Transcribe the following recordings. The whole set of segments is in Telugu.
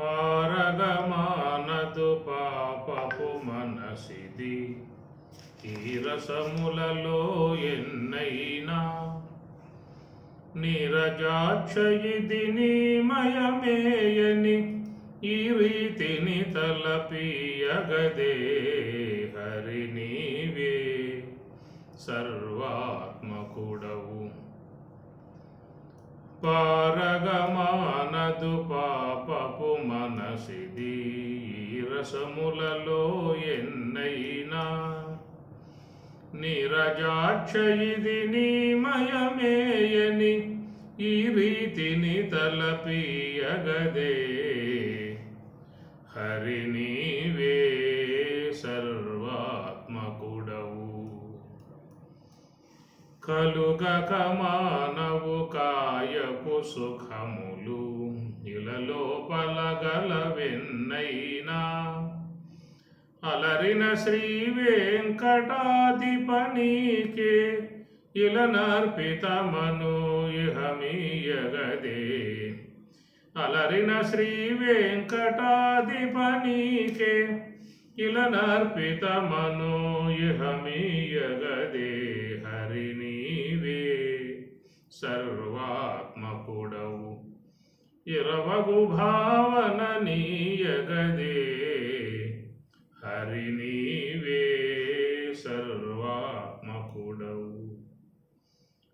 ఆరగమానదు పాపపు మనసిది ఈ రసములలో ఎన్నైనా నీరజాక్షయిది నీమయమేయని ఈ రీతిని తలపీయగదే హరి నీవే సర్వాత్మకుడవు. పారగమానదు పాపపు మనసిది ఈ రసములలో ఎన్నైనా నీరజాక్షయిది నీమయమేయని ఈ రీతిని తలపీయగదే హరి నీవే సర్వాత్మకుడవు. కలుగక మానవు కాయపు సుఖములు ఇలలో పలగలవెన్నైనా అలరిన శ్రీ వెంకటాధిపనీకే ఇలనర్పితమను ఇహమీయగదే. అలరిన శ్రీ వెంకటాధిపనీకే ఇలనర్పితమను ఇహమీయగదే హరి నీవే సర్వాత్మకుడవు. ఇరవగు భావన నీయగదే హరి నీవే సర్వాత్మకుడవు.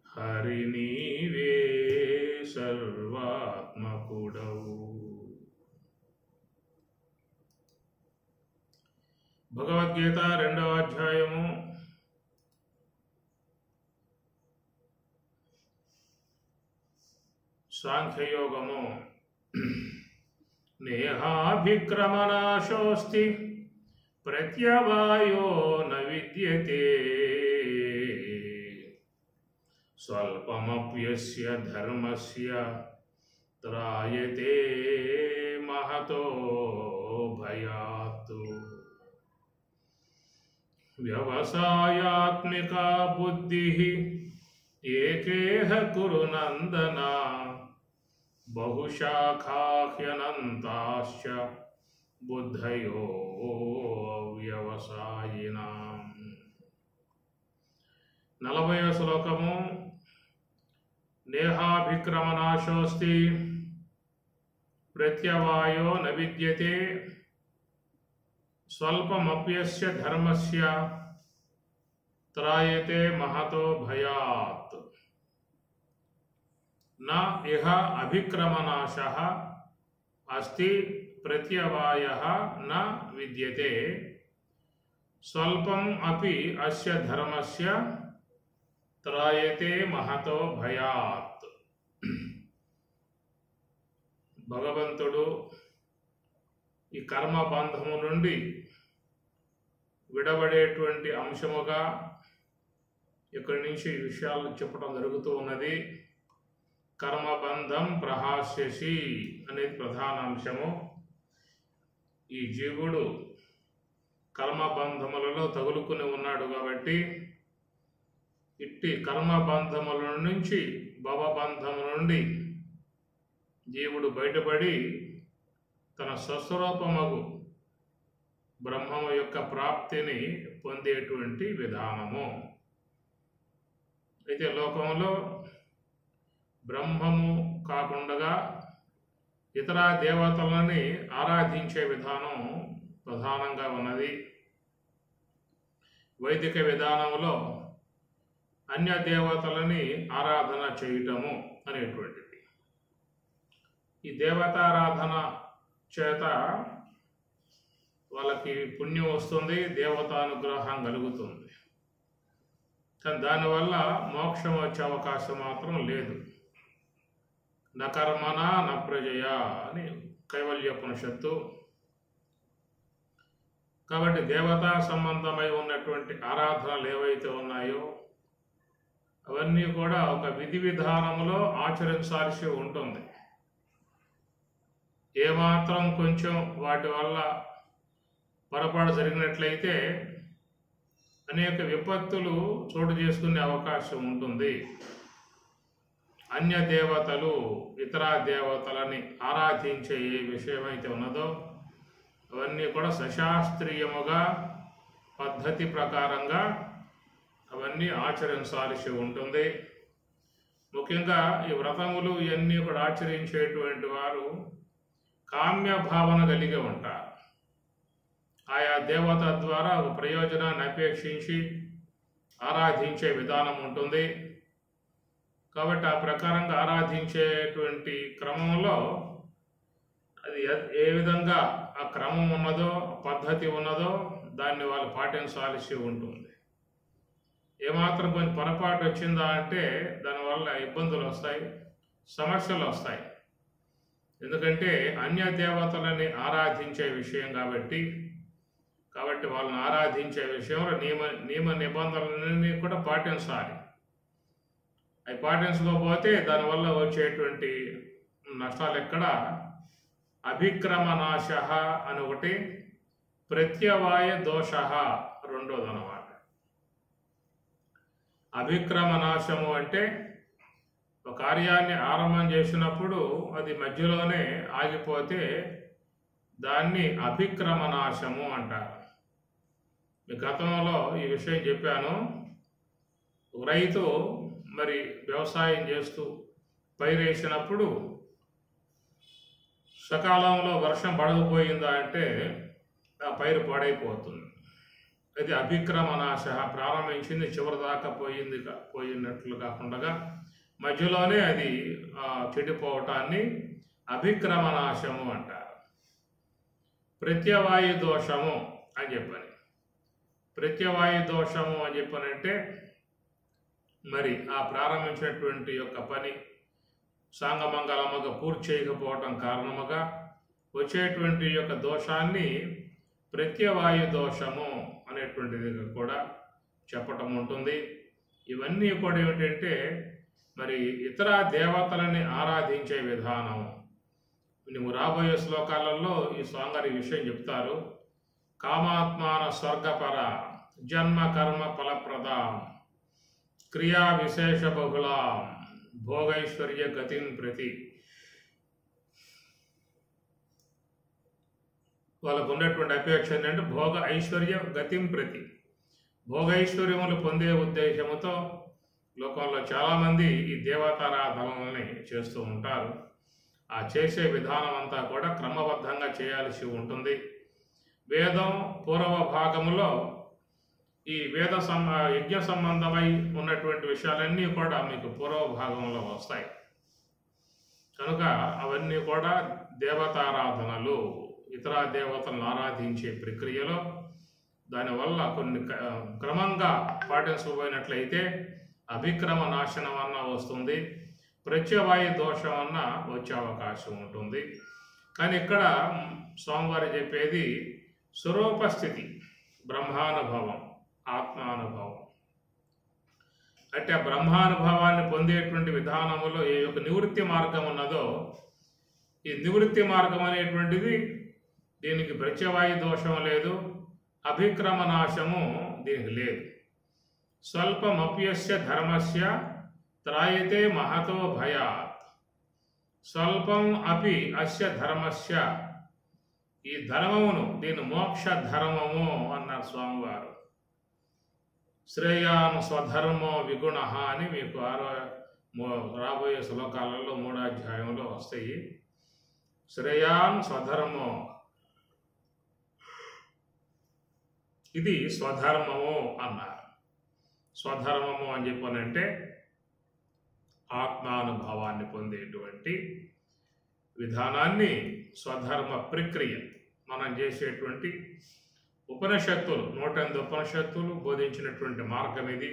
హరి నీవే సర్వాత్మకుడవు. భగవద్గీత 2వ అధ్యాయము సాంఖ్యయోగము. నేహాభిక్రమనాశోస్తి ప్రత్యవాయో న విద్యతే స్వల్పమప్యస్య ధర్మస్య త్రాయతే మహతో భయాత్. వ్యవసాయాత్మికా బుద్ధిః ఏకేహ కురు నందన బహుశాఖాహ్యనంతాశ్చ బుద్ధయో వ్యవసాయినాం. 40వ శ్లోకము. నేహాభిక్రమనాశోస్తి ప్రత్యవాయో న విద్యతే స్వల్పమప్యస్య ధర్మస్య త్రాయతే మహతో భయాత్. న ఇహ అభిక్రమనాశః అస్తి ప్రత్యవాయః న విద్యతే స్వల్పం అపి అస్య ధర్మస్య త్రాయతే మహతో భయాత్. భగవంతుడు ఈ కర్మబంధము నుండి విడబడేటువంటి అంశముగా ఇక్కడి నుంచి ఈ విషయాలు చెప్పడం జరుగుతూ ఉన్నది. కర్మబంధం ప్రహాస్యసి అనేది ప్రధాన అంశము. ఈ జీవుడు కర్మబంధములలో తగులుకుని ఉన్నాడు కాబట్టి ఇట్టి కర్మబంధముల నుంచి భవబంధము నుండి జీవుడు బయటపడి తన స్వస్వరూపమగు బ్రహ్మము యొక్క ప్రాప్తిని పొందేటువంటి విధానము. అయితే లోకంలో బ్రహ్మము కాకుండా ఇతర దేవతలని ఆరాధించే విధానం ప్రధానంగా ఉన్నది. వైదిక విధానంలో అన్య దేవతలని ఆరాధన చేయటము అనేటువంటిది. ఈ దేవతారాధన చేత వాళ్ళకి పుణ్యం వస్తుంది, దేవతానుగ్రహం కలుగుతుంది. కానీ దానివల్ల మోక్షం వచ్చే అవకాశం మాత్రం లేదు. న కర్మణ న ప్రజయ అని కైవల్యోపనిషత్తు. కాబట్టి దేవతా సంబంధమై ఉన్నటువంటి ఆరాధనలు ఏవైతే ఉన్నాయో అవన్నీ కూడా ఒక విధి విధానంలో ఆచరించాల్సి ఉంటుంది. ఏమాత్రం కొంచెం వాటి వల్ల పొరపాటు జరిగినట్లయితే అనేక విపత్తులు చోటు చేసుకునే అవకాశం ఉంటుంది. అన్య దేవతలు ఇతర దేవతలని ఆరాధించే ఏ విషయమైతే ఉన్నదో అవన్నీ కూడా సశాస్త్రీయముగా పద్ధతి ప్రకారంగా అవన్నీ ఆచరించాల్సి ఉంటుంది. ముఖ్యంగా ఈ వ్రతములు ఇవన్నీ కూడా ఆచరించేటువంటి వారు కామ్య భావన కలిగి ఉంటారు. ఆయా దేవత ద్వారా ఒక ప్రయోజనాన్ని అపేక్షించి ఆరాధించే విధానం ఉంటుంది. కాబట్టి ఆ ప్రకారంగా ఆరాధించేటువంటి క్రమంలో అది ఏ విధంగా ఆ క్రమం ఉన్నదో పద్ధతి ఉన్నదో దాన్ని వాళ్ళు పాటించాల్సి ఉంటుంది. ఏమాత్రం కొంచెం పొరపాటు వచ్చిందా అంటే దానివల్ల ఇబ్బందులు వస్తాయి, సమస్యలు వస్తాయి. ఎందుకంటే అన్య దేవతలని ఆరాధించే విషయం కాబట్టి వాళ్ళని ఆరాధించే విషయంలో నియమ నిబంధనలన్నీ కూడా పాటించాలి. అవి పాటించకపోతే దానివల్ల వచ్చేటువంటి నష్టాలు ఎక్కడ అభిక్రమనాశ అని ఒకటి, ప్రత్యవాయ దోష రెండోది అన్నమాట. అభిక్రమనాశము అంటే ఒక కార్యాన్ని ఆరంభం చేసినప్పుడు అది మధ్యలోనే ఆగిపోతే దాన్ని అభిక్రమనాశము అంటారు. మీ గతంలో ఈ విషయం చెప్పాను. రైతు మరి వ్యవసాయం చేస్తూ పైరేసినప్పుడు సకాలంలో వర్షం పడకపోయిందా అంటే ఆ పైరు పాడైపోతుంది. అది అభిక్రమనాశ. ప్రారంభించింది చివరి దాకా పోయినట్లు కాకుండా మధ్యలోనే అది చెడిపోవటాన్ని అభిక్రమనాశము అంటారు. ప్రత్యవాయు దోషము అని చెప్పని. ప్రత్యవాయు దోషము అని చెప్పనంటే మరి ఆ ప్రారంభించినటువంటి యొక్క పని సాంగమంగళముగా పూర్తి చేయకపోవటం కారణముగా వచ్చేటువంటి యొక్క దోషాన్ని ప్రత్యవాయు దోషము అనేటువంటిది కూడా చెప్పటం ఉంటుంది. ఇవన్నీ కూడా ఏమిటంటే మరి ఇతర దేవతలని ఆరాధించే విధానం. నువ్వు రాబోయే శ్లోకాలలో ఈ స్వామివారి విషయం చెప్తారు. కామాత్మాన స్వర్గపర జన్మ కర్మ ఫలప్రద క్రియా విశేష బహుళ భోగైశ్వర్య గతిన్ ప్రతి. వాళ్ళకు ఉన్నటువంటి అపేక్ష ఏంటంటే భోగ ఐశ్వర్య గతిం ప్రతి, భోగైశ్వర్యములు పొందే ఉద్దేశముతో లోకంలో చాలామంది ఈ దేవతారాధనల్ని చేస్తూ ఉంటారు. ఆ చేసే విధానం అంతా కూడా క్రమబద్ధంగా చేయాల్సి ఉంటుంది. వేదం పూర్వ భాగంలో ఈ యజ్ఞ సంబంధమై ఉన్నటువంటి విషయాలన్నీ కూడా మీకు పూర్వ భాగంలో వస్తాయి. కనుక అవన్నీ కూడా దేవతారాధనలు, ఇతర దేవతలను ఆరాధించే ప్రక్రియలో దానివల్ల కొన్ని క్రమంగా పాటించబోయినట్లయితే అభిక్రమ నాశనం అన్న వస్తుంది, ప్రత్యవాయు దోషం అన్న వచ్చే అవకాశం ఉంటుంది. కానీ ఇక్కడ స్వామివారు చెప్పేది స్వరూపస్థితి, బ్రహ్మానుభవం, ఆత్మానుభవం. అంటే ఆ బ్రహ్మానుభవాన్ని పొందేటువంటి విధానములో ఏ యొక్క నివృత్తి మార్గం ఉన్నదో ఈ నివృత్తి మార్గం అనేటువంటిది దీనికి ప్రత్యవాయు దోషం లేదు, అభిక్రమ నాశము దీనికి లేదు. స్వల్పమప్యస్య ధర్మస్య త్రాయతే మహతో భయాత్. స్వల్పం అపి అస్య ధర్మస్య, ఈ ధర్మమును దీని మోక్ష ధర్మము అన్నారు స్వామివారు. శ్రేయాన్ స్వధర్మో విగుణ అని మీకు రాబోయే శ్లోకాలలో 3వ అధ్యాయంలో వస్తాయి. శ్రేయాన్ స్వధర్మో, ఇది స్వధర్మము అన్నారు. స్వధర్మము అని చెప్పనంటే ఆత్మానుభవాన్ని పొందేటువంటి విధానాన్ని, స్వధర్మ ప్రక్రియ. మనం చేసేటువంటి ఉపనిషత్తులు 108 ఉపనిషత్తులు బోధించినటువంటి మార్గం ఇది.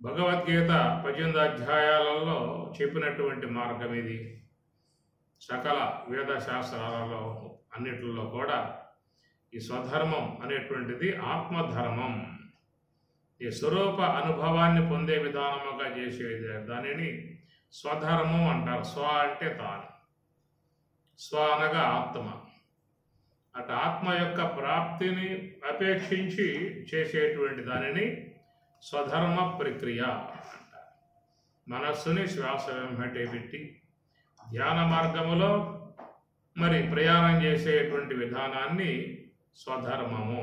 భగవద్గీత 18 అధ్యాయాలలో చెప్పినటువంటి మార్గం ఇది. సకల వేద శాస్త్రాలలో అన్నిటిలో కూడా ఈ స్వధర్మం అనేటువంటిది ఆత్మధర్మం. ఈ స్వరూప అనుభవాన్ని పొందే విధానముగా చేసేది దానిని స్వధర్మం అంటారు. స్వ అంటే తాను, స్వ అనగా ఆత్మ. అటు ఆత్మ యొక్క ప్రాప్తిని అపేక్షించి చేసేటువంటి దానిని స్వధర్మ ప్రక్రియ అంటారు. మనస్సుని శ్వాస వెంబటే పెట్టి ధ్యాన మార్గములో మరి ప్రయాణం చేసేటువంటి విధానాన్ని స్వధర్మము.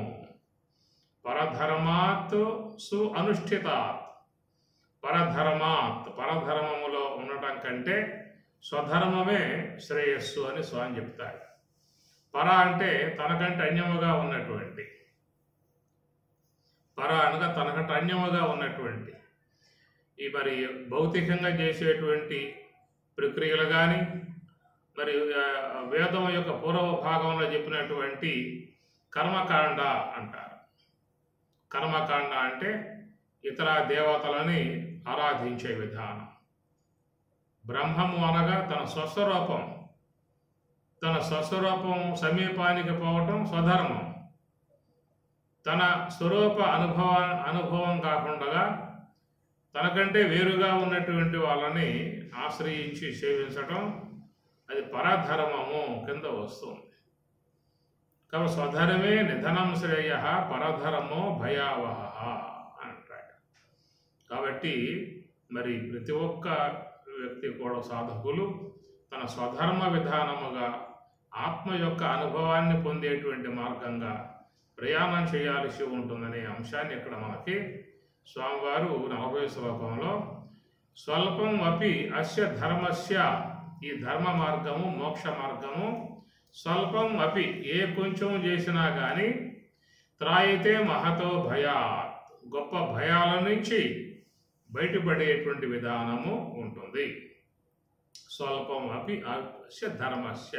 పరధర్మాత్ సు అనుష్ఠితాత్. పరధర్మములో ఉండటం కంటే స్వధర్మమే శ్రేయస్సు అని స్వామి చెప్తాడు. పర అంటే తనకంటే అన్యముగా ఉన్నటువంటి, పర అనగా తనకంటే అన్యముగా ఉన్నటువంటి ఈ మరి భౌతికంగా చేసేటువంటి ప్రక్రియలు కానీ, మరి వేదం యొక్క పూర్వ భాగంలో చెప్పినటువంటి కర్మకాండ అంటారు. కర్మకాండ అంటే ఇతర దేవతలని ఆరాధించే విధానం. బ్రహ్మము అనగా తన స్వస్వరూపం సమీపానికి పోవటం స్వధర్మం. తన స్వరూప అనుభవం కాకుండా తనకంటే వేరుగా ఉన్నటువంటి వాళ్ళని ఆశ్రయించి సేవించటం అది పరధర్మము కింద వస్తుంది. కాబట్టి స్వధర్మే నిధనం శ్రేయ, పరధర్మో భయావహ అంటాడు. కాబట్టి మరి ప్రతి ఒక్క వ్యక్తి కూడా సాధకులు తన స్వధర్మ విధానముగా ఆత్మ యొక్క అనుభవాన్ని పొందేటువంటి మార్గంగా ప్రయాణం చేయాల్సి ఉంటుందనే అంశాన్ని ఇక్కడ మనకి స్వామివారు 40వ శ్లోకంలో స్వల్పం అపి అస్య ధర్మస్య, ఈ ధర్మ మార్గము మోక్ష మార్గము స్వల్పం అపి ఏ కొంచెం చేసినా కానీ త్రాయితే మహతో భయాత్, గొప్ప భయాల నుంచి బయటపడేటువంటి విధానము ఉంటుంది. స్వల్పం అపి అస్య ధర్మస్య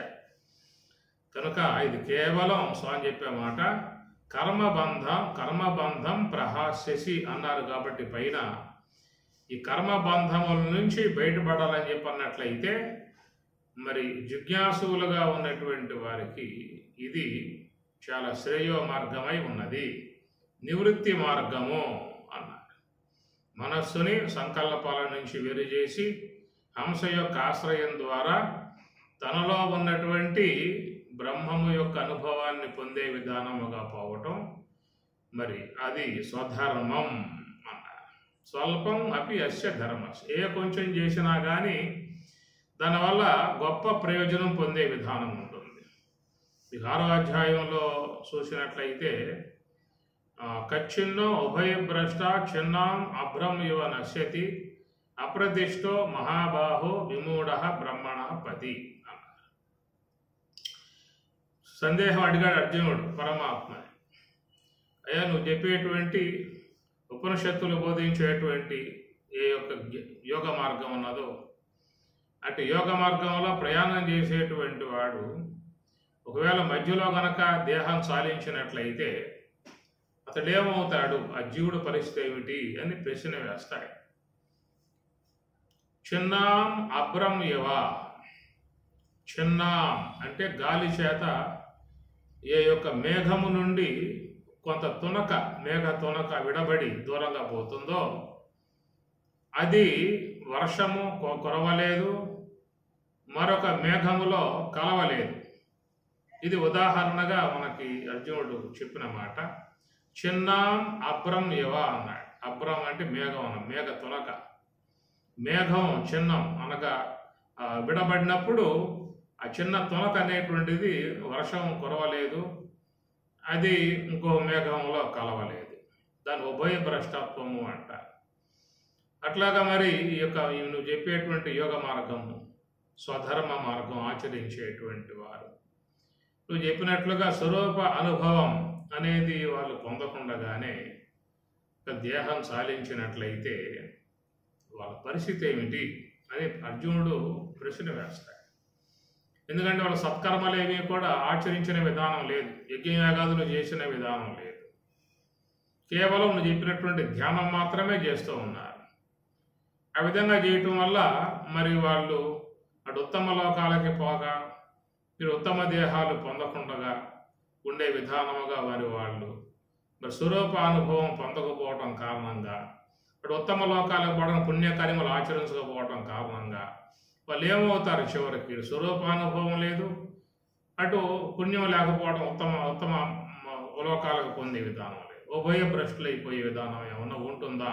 కనుక ఇది కేవలం స్వామి చెప్పే మాట. కర్మబంధం ప్రహాస్యసి అన్నారు కాబట్టి పైన ఈ కర్మబంధముల నుంచి బయటపడాలని చెప్పన్నట్లయితే మరి జిజ్ఞాసులుగా ఉన్నటువంటి వారికి ఇది చాలా శ్రేయో మార్గమై ఉన్నది, నివృత్తి మార్గము అన్నారు. మనస్సుని సంకల్పాల నుంచి వేరు చేసి హంస యొక్క ఆశ్రయం ద్వారా తనలో ఉన్నటువంటి బ్రహ్మము యొక్క అనుభవాన్ని పొందే విధానముగా పోవటం మరి అది స్వధర్మం అన్నారు. స్వల్పం అపి అస్య ధర్మస్, ఏ కొంచెం చేసినా కానీ దానివల్ల గొప్ప ప్రయోజనం పొందే విధానం ఉంటుంది. 6వ అధ్యాయంలో చూసినట్లయితే కచ్చిన్నో ఉభయభ్రష్ట చిన్నాం అభ్రం ఇవ నశ్యతి అప్రతిష్టో మహాబాహో విమూఢ బ్రహ్మణ పతి అన్నారు. సందేహం అడిగాడు అర్జునుడు పరమాత్మని, అయ్యా నువ్వు చెప్పేటువంటి ఉపనిషత్తులు బోధించేటువంటి ఏ యొక్క యోగ మార్గం ఉన్నదో అటు యోగ మార్గంలో ప్రయాణం చేసేటువంటి వాడు ఒకవేళ మధ్యలో గనక దేహం సాధించినట్లయితే అతడేమవుతాడు, ఆ జీవుడు పరిస్థితి ఏమిటి అని ప్రశ్న వేస్తాడు. చిన్నాం అభ్రం ఇవ, చిన్నాం అంటే గాలి చేత ఏ యొక్క మేఘము నుండి కొంత మేఘ తునక విడబడి దూరంగా పోతుందో అది వర్షము కురవలేదు, మరొక మేఘములో కలవలేదు. ఇది ఉదాహరణగా మనకి అర్జునుడు చెప్పిన మాట. చిన్నాం అభ్రం ఇవ అన్నాడు. అభ్రం అంటే మేఘం, మేఘ తునక. మేఘం చిన్నం అనగా విడబడినప్పుడు ఆ చిన్న తునక అనేటువంటిది వర్షం కురవలేదు, అది ఇంకో మేఘంలో కలవలేదు. దాని ఉభయభ్రష్టత్వము అంటారు. అట్లాగా మరి ఈ యొక్క నువ్వు చెప్పేటువంటి యోగ మార్గము స్వధర్మ మార్గం ఆచరించేటువంటి వారు నువ్వు చెప్పినట్లుగా స్వరూప అనుభవం అనేది వాళ్ళు పొందకుండగానే దేహం సాధించినట్లయితే వాళ్ళ పరిస్థితి ఏమిటి అని అర్జునుడు ప్రశ్న వేస్తాడు. ఎందుకంటే వాళ్ళ సత్కర్మలేవి కూడా ఆచరించిన విధానం లేదు, యజ్ఞయాగాదులు చేసిన విధానం లేదు, కేవలం నువ్వు చెప్పినటువంటి ధ్యానం మాత్రమే చేస్తూ ఉన్నారు. ఆ విధంగా చేయటం వల్ల మరి వాళ్ళు అటు ఉత్తమ లోకాలకి పోగా మీరు ఉత్తమ దేహాలు పొందకుండా ఉండే విధానముగా వాళ్ళు మరి స్వరూపానుభవం పొందకపోవటం కారణంగా అటు ఉత్తమ లోకాలకు పోవడం పుణ్యకార్యములు ఆచరించకపోవటం కారణంగా వాళ్ళు ఏమవుతారు, చివరికి స్వరూపానుభవం లేదు, అటు పుణ్యం లేకపోవడం ఉత్తమ లోకాలకు పొందే విధానం లేదు, ఉభయ భ్రష్టులు అయిపోయే విధానం ఏమన్నా ఉంటుందా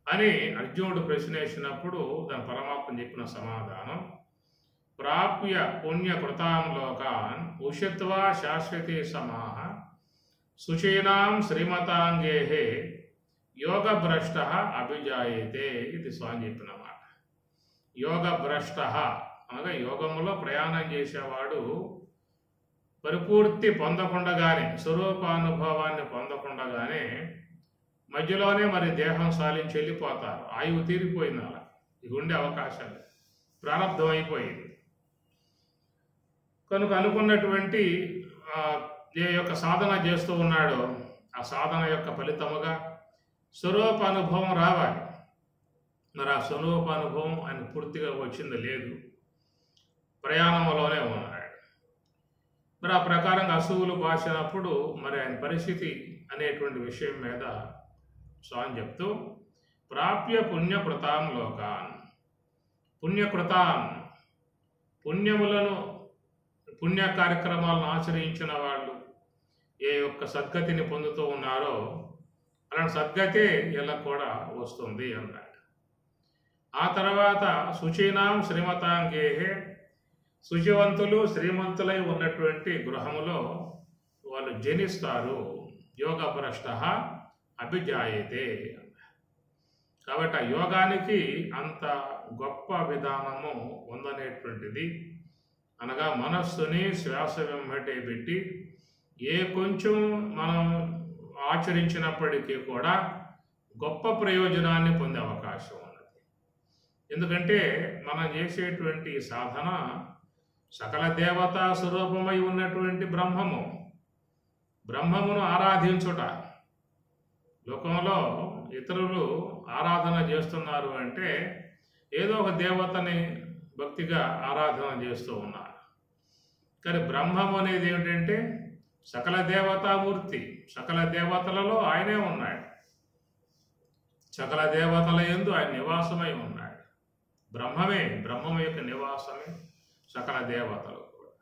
అని అర్జునుడు ప్రశ్న వేసినప్పుడు దాని పరమాత్మ చెప్పిన సమాధానం, ప్రాప్య పుణ్యకృతాం లోకాన్ ఉషిత్వా శాశ్వతే సమాహ శుచీనాం శ్రీమతాంగేహే యోగభ్రష్ట అభిజాయతే. ఇది స్వామి చెప్పిన మాట. యోగభ్రష్ట అనగా యోగములో ప్రయాణం చేసేవాడు పరిపూర్తి పొందకుండగానే, స్వరూపానుభవాన్ని పొందకుండగానే మధ్యలోనే మరి దేహం సాలించి వెళ్ళిపోతారు. ఆయువు తీరిపోయింది, అలా ఇక ఉండే అవకాశాలు ప్రారంభం అయిపోయింది. కనుక అనుకున్నటువంటి ఏ యొక్క సాధన చేస్తూ ఉన్నాడో ఆ సాధన యొక్క ఫలితముగా స్వరూపానుభవం రావాలి. మరి ఆ స్వరూపానుభవం ఆయన పూర్తిగా వచ్చింది లేదు, ప్రయాణంలోనే ఉన్నాడు. మరి ఆ ప్రకారంగా అసువులు బాసినప్పుడు మరి ఆయన పరిస్థితి అనేటువంటి విషయం మీద స్వామి చెప్తూ, ప్రాప్య పుణ్యకృతాం లోకాన్, పుణ్యకృతాన్ పుణ్యములను పుణ్య కార్యక్రమాలను ఆచరించిన వాళ్ళు ఏ యొక్క సద్గతిని పొందుతూ ఉన్నారో అలాంటి సద్గతే ఇలా కూడా వస్తుంది అన్నాడు. ఆ తర్వాత శుచీనాం శ్రీమతాంగేహే, శుచివంతులు శ్రీమంతులై ఉన్నటువంటి గృహములో వాళ్ళు జనిస్తారు. యోగభ్రష్ట అభిజాయతే. కాబట్టి ఆ యోగానికి అంత గొప్ప విధానము ఉందనేటువంటిది, అనగా మనస్సుని శ్వాస వెంబటే పెట్టి ఏ కొంచెం మనం ఆచరించినప్పటికీ కూడా గొప్ప ప్రయోజనాన్ని పొందే అవకాశం ఉన్నది. ఎందుకంటే మనం చేసేటువంటి సాధన సకల దేవతా స్వరూపమై ఉన్నటువంటి బ్రహ్మమును ఆరాధించుట. లోకంలో ఇతరులు ఆరాధన చేస్తున్నారు అంటే ఏదో ఒక దేవతని భక్తిగా ఆరాధన చేస్తూ ఉన్నారు. కానీ బ్రహ్మము అనేది ఏమిటంటే సకల దేవతామూర్తి, సకల దేవతలలో ఆయనే ఉన్నాడు, సకల దేవతల యందు ఆయన నివాసమై ఉన్నాడు. బ్రహ్మము యొక్క నివాసమే సకల దేవతలు కూడా.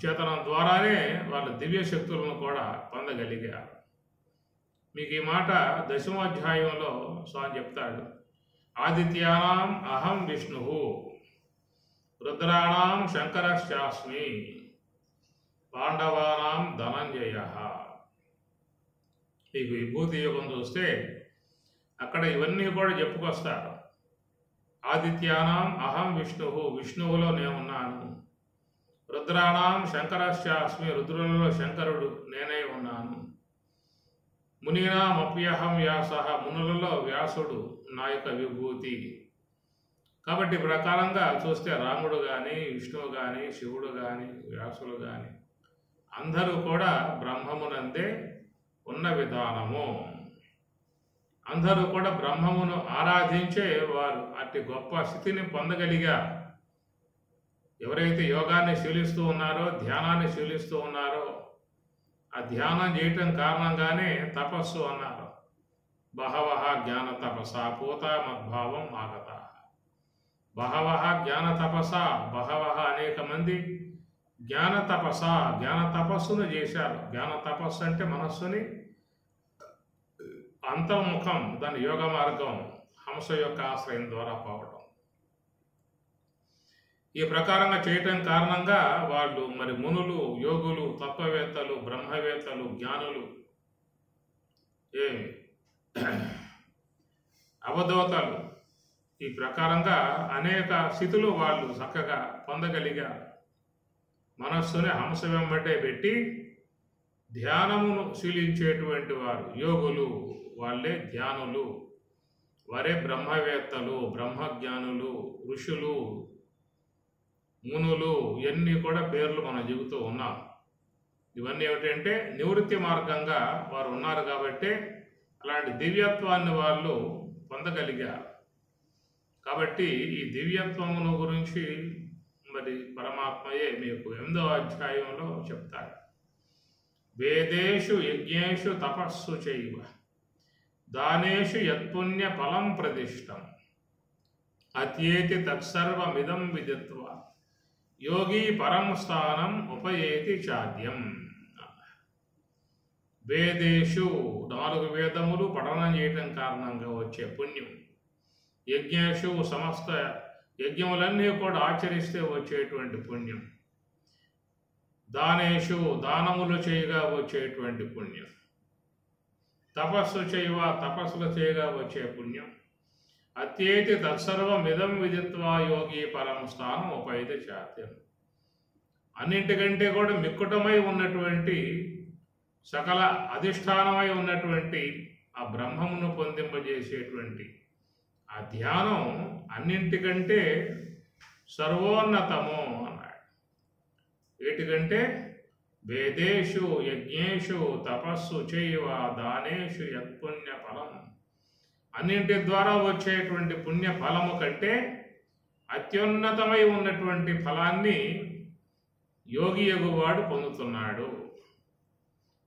చేతనం ద్వారానే వాళ్ళ దివ్య శక్తులను కూడా పొందగలిగారు. మీకు ఈ మాట 10వ అధ్యాయంలో స్వామి చెప్తాడు, ఆదిత్యానాం అహం విష్ణు, రుద్రాణం శంకరశ్చాస్మి, పాండవానాం ధనంజయ. మీకు విభూతి యుగం చూస్తే అక్కడ ఇవన్నీ కూడా చెప్పుకొస్తారు. ఆదిత్యానాం అహం విష్ణు, విష్ణువులో నేనున్నాను. రుద్రాణం శంకరశ్చాస్మి, రుద్రులలో శంకరుడు నేనే ఉన్నాను. మునీనాం అప్యహం వ్యాస, మునులలో వ్యాసుడు నా యొక్క విభూతి. కాబట్టి ప్రకారంగా చూస్తే రాముడు కానీ, విష్ణువు కానీ, శివుడు కానీ, వ్యాసులు కానీ అందరూ కూడా బ్రహ్మమునందే ఉన్న విధానము. అందరూ కూడా బ్రహ్మమును ఆరాధించే వారు అతి గొప్ప స్థితిని పొందగలిగారు. ఎవరైతే యోగాన్ని శీలిస్తూ ఉన్నారో, ధ్యానాన్ని శీలిస్తూ ఉన్నారో, ఆ ధ్యానం చేయటం కారణంగానే తపస్సు అన్నారు. బహవః జ్ఞాన తపస పూత మద్భావం ఆగత. బహవః జ్ఞాన తపస, బహవః అనేక మంది జ్ఞాన తపస్సును చేశారు. జ్ఞాన తపస్సు అంటే మనస్సుని అంతర్ముఖం, దాని యోగ మార్గం హంస యొక్క ఆశ్రయం ద్వారా పోవటం. ఈ ప్రకారంగా చేయటం కారణంగా వాళ్ళు మరి మునులు, యోగులు, తత్వవేత్తలు, బ్రహ్మవేత్తలు, జ్ఞానులు, అవధూతలు, ఈ ప్రకారంగా అనేక స్థితులు వాళ్ళు చక్కగా పొందగలిగారు. మనస్సుని హంస వెంబటే పెట్టి ధ్యానమును శీలించేటువంటి వారు యోగులు, వాళ్ళే ధ్యానులు, వారే బ్రహ్మవేత్తలు, బ్రహ్మజ్ఞానులు, ఋషులు, మునులు, ఇవన్నీ కూడా పేర్లు మనం చెబుతూ ఉన్నాం. ఇవన్నీ ఏమిటంటే నివృత్తి మార్గంగా వారు ఉన్నారు కాబట్టి అలాంటి దివ్యత్వాన్ని వాళ్ళు పొందగలిగారు. కాబట్టి ఈ దివ్యత్వమును గురించి మరి పరమాత్మయే మీకు 8వ అధ్యాయంలో చెప్తాడు. వేదేషు యజ్ఞేషు తపస్సు చైవ దానేషు యత్పుణ్య ఫలం ప్రదిష్టం అత్యేతి తత్సర్వమిదం విదిత్వా యోగి పరం స్థానం ఉపయేతి చాద్యం. వేదేషు 4 వేదములు పఠనం చేయటం కారణంగా వచ్చే పుణ్యం. యజ్ఞేషు సమస్త యజ్ఞములన్నీ కూడా ఆచరిస్తే వచ్చేటువంటి పుణ్యం. దానేషు దానములు చేయగా వచ్చేటువంటి పుణ్యం. తపస్సు తపస్సులు చేయగా వచ్చే పుణ్యం. అత్యేతి తత్సర్వమిదం విదిత్వా యోగి పరం స్థానం ఉపైతి చాత్యం. అన్నింటికంటే కూడా మిక్కుటమై ఉన్నటువంటి సకల అధిష్టానమై ఉన్నటువంటి ఆ బ్రహ్మమును పొందింపజేసేటువంటి ఆ ధ్యానం అన్నింటికంటే సర్వోన్నతము అన్నాడు. వీటికంటే వేదేషు యజ్ఞేషు తపస్సు చేయవ దానేషు యత్పుణ్య ఫలం. అన్నింటి ద్వారా వచ్చేటువంటి పుణ్య ఫలము కంటే అత్యున్నతమై ఉన్నటువంటి ఫలాన్ని యోగి యగువాడు పొందుతున్నాడు.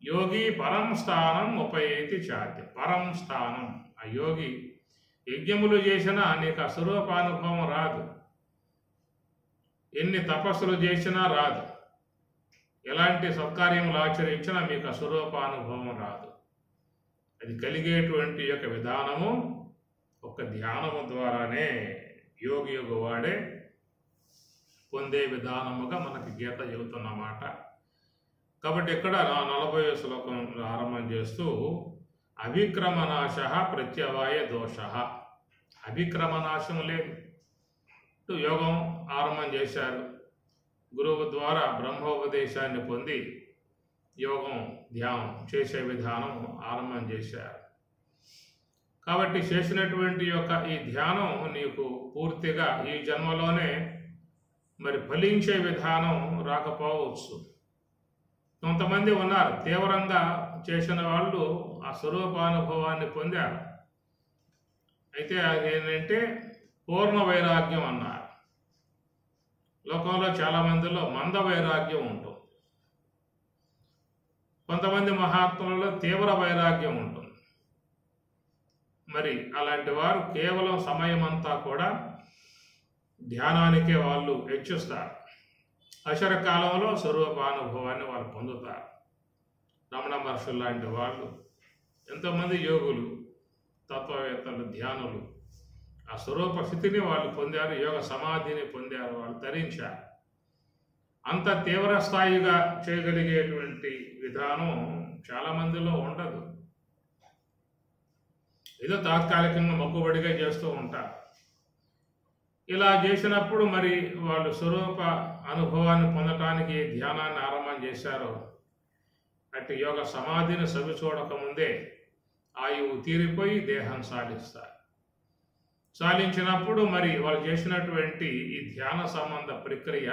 యోగి పరం స్థానం ఉపయేతి చాతి. పరం స్థానం. ఆ యోగి యజ్ఞములు చేసినా నీకు ఆ స్వరూపానుభవం రాదు. ఎన్ని తపస్సులు చేసినా రాదు. ఎలాంటి సత్కార్యములు ఆచరించినా మీకు ఆ స్వరూపానుభవం రాదు. అది కలిగేటువంటి యొక్క విధానము ఒక ధ్యానము ద్వారానే యోగి యగువాడే పొందే విధానముగా మనకి గీత చెబుతున్నమాట. కాబట్టి ఇక్కడ 40వ శ్లోకం ఆరంభం చేస్తూ అభిక్రమనాశ ప్రత్యవాయ దోష. అభిక్రమనాశము లేదు. యోగం ఆరంభం చేశారు. గురువు ద్వారా బ్రహ్మోపదేశాన్ని పొంది యోగం ధ్యానం చేసే విధానం ఆరంభం చేశారు. కాబట్టి చేసినటువంటి యొక్క ఈ ధ్యానం నీకు పూర్తిగా ఈ జన్మలోనే మరి ఫలించే విధానం రాకపోవచ్చు. కొంతమంది ఉన్నారు, తీవ్రంగా చేసిన వాళ్ళు ఆ స్వరూపానుభవాన్ని పొందారు. అయితే అదేంటంటే పూర్ణ వైరాగ్యం అన్నారు. లోకంలో చాలామందిలో మంద వైరాగ్యం ఉంటుంది. కొంతమంది మహాత్ములలో తీవ్ర వైరాగ్యం ఉంటుంది. మరి అలాంటి వారు కేవలం సమయం అంతా కూడా ధ్యానానికే వాళ్ళు వెచ్చిస్తారు. అశర కాలంలో స్వరూపానుభవాన్ని వాళ్ళు పొందుతారు. రమణ మహర్షులు లాంటి వాళ్ళు, ఎంతోమంది యోగులు, తత్వవేత్తలు, ధ్యానులు ఆ స్వరూప స్థితిని వాళ్ళు పొందారు. యోగ సమాధిని పొందారు, వాళ్ళు ధరించారు. అంత తీవ్ర స్థాయిగా చేయగలిగేటువంటి విధానం చాలామందిలో ఉండదు. ఏదో తాత్కాలికంగా మొక్కుబడిగా చేస్తూ ఉంటారు. ఇలా చేసినప్పుడు మరి వాళ్ళు స్వరూప అనుభవాన్ని పొందటానికి ధ్యానాన్ని ఆరంభం చేశారో అట్టి యోగ సమాధిని సవి చూడకముందే ఆయువు తీరిపోయి దేహం సాలించినప్పుడు మరి వాళ్ళు చేసినటువంటి ఈ ధ్యాన సంబంధ ప్రక్రియ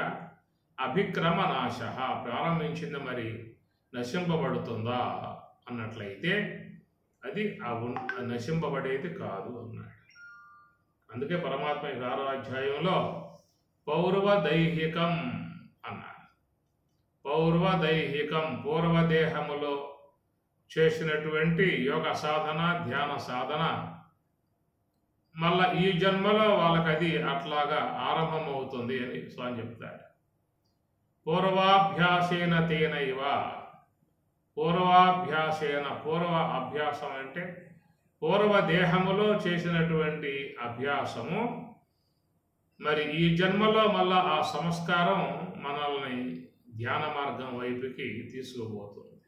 అభిక్రమనాశ ప్రారంభించింది. మరి నశింపబడుతుందా అన్నట్లయితే అది నశింపబడేది కాదు అన్నాడు. అందుకే పరమాత్మ 6వ అధ్యాయంలో పౌర్వదైహికం అన్నాడు. పౌర్వదైహికం పూర్వదేహములో చేసినటువంటి యోగ సాధన, ధ్యాన సాధన మళ్ళా ఈ జన్మలో వాళ్ళకి అది అట్లాగా ఆరంభమవుతుంది అని స్వామి చెప్తాడు. పూర్వాభ్యాసేన తేనైవ. పూర్వాభ్యాసేన, పూర్వ అభ్యాసం అంటే పూర్వదేహములో చేసినటువంటి అభ్యాసము మరి ఈ జన్మలో మళ్ళా ఆ సంస్కారం మనల్ని ధ్యాన మార్గం వైపుకి తీసుకుపోతుంది.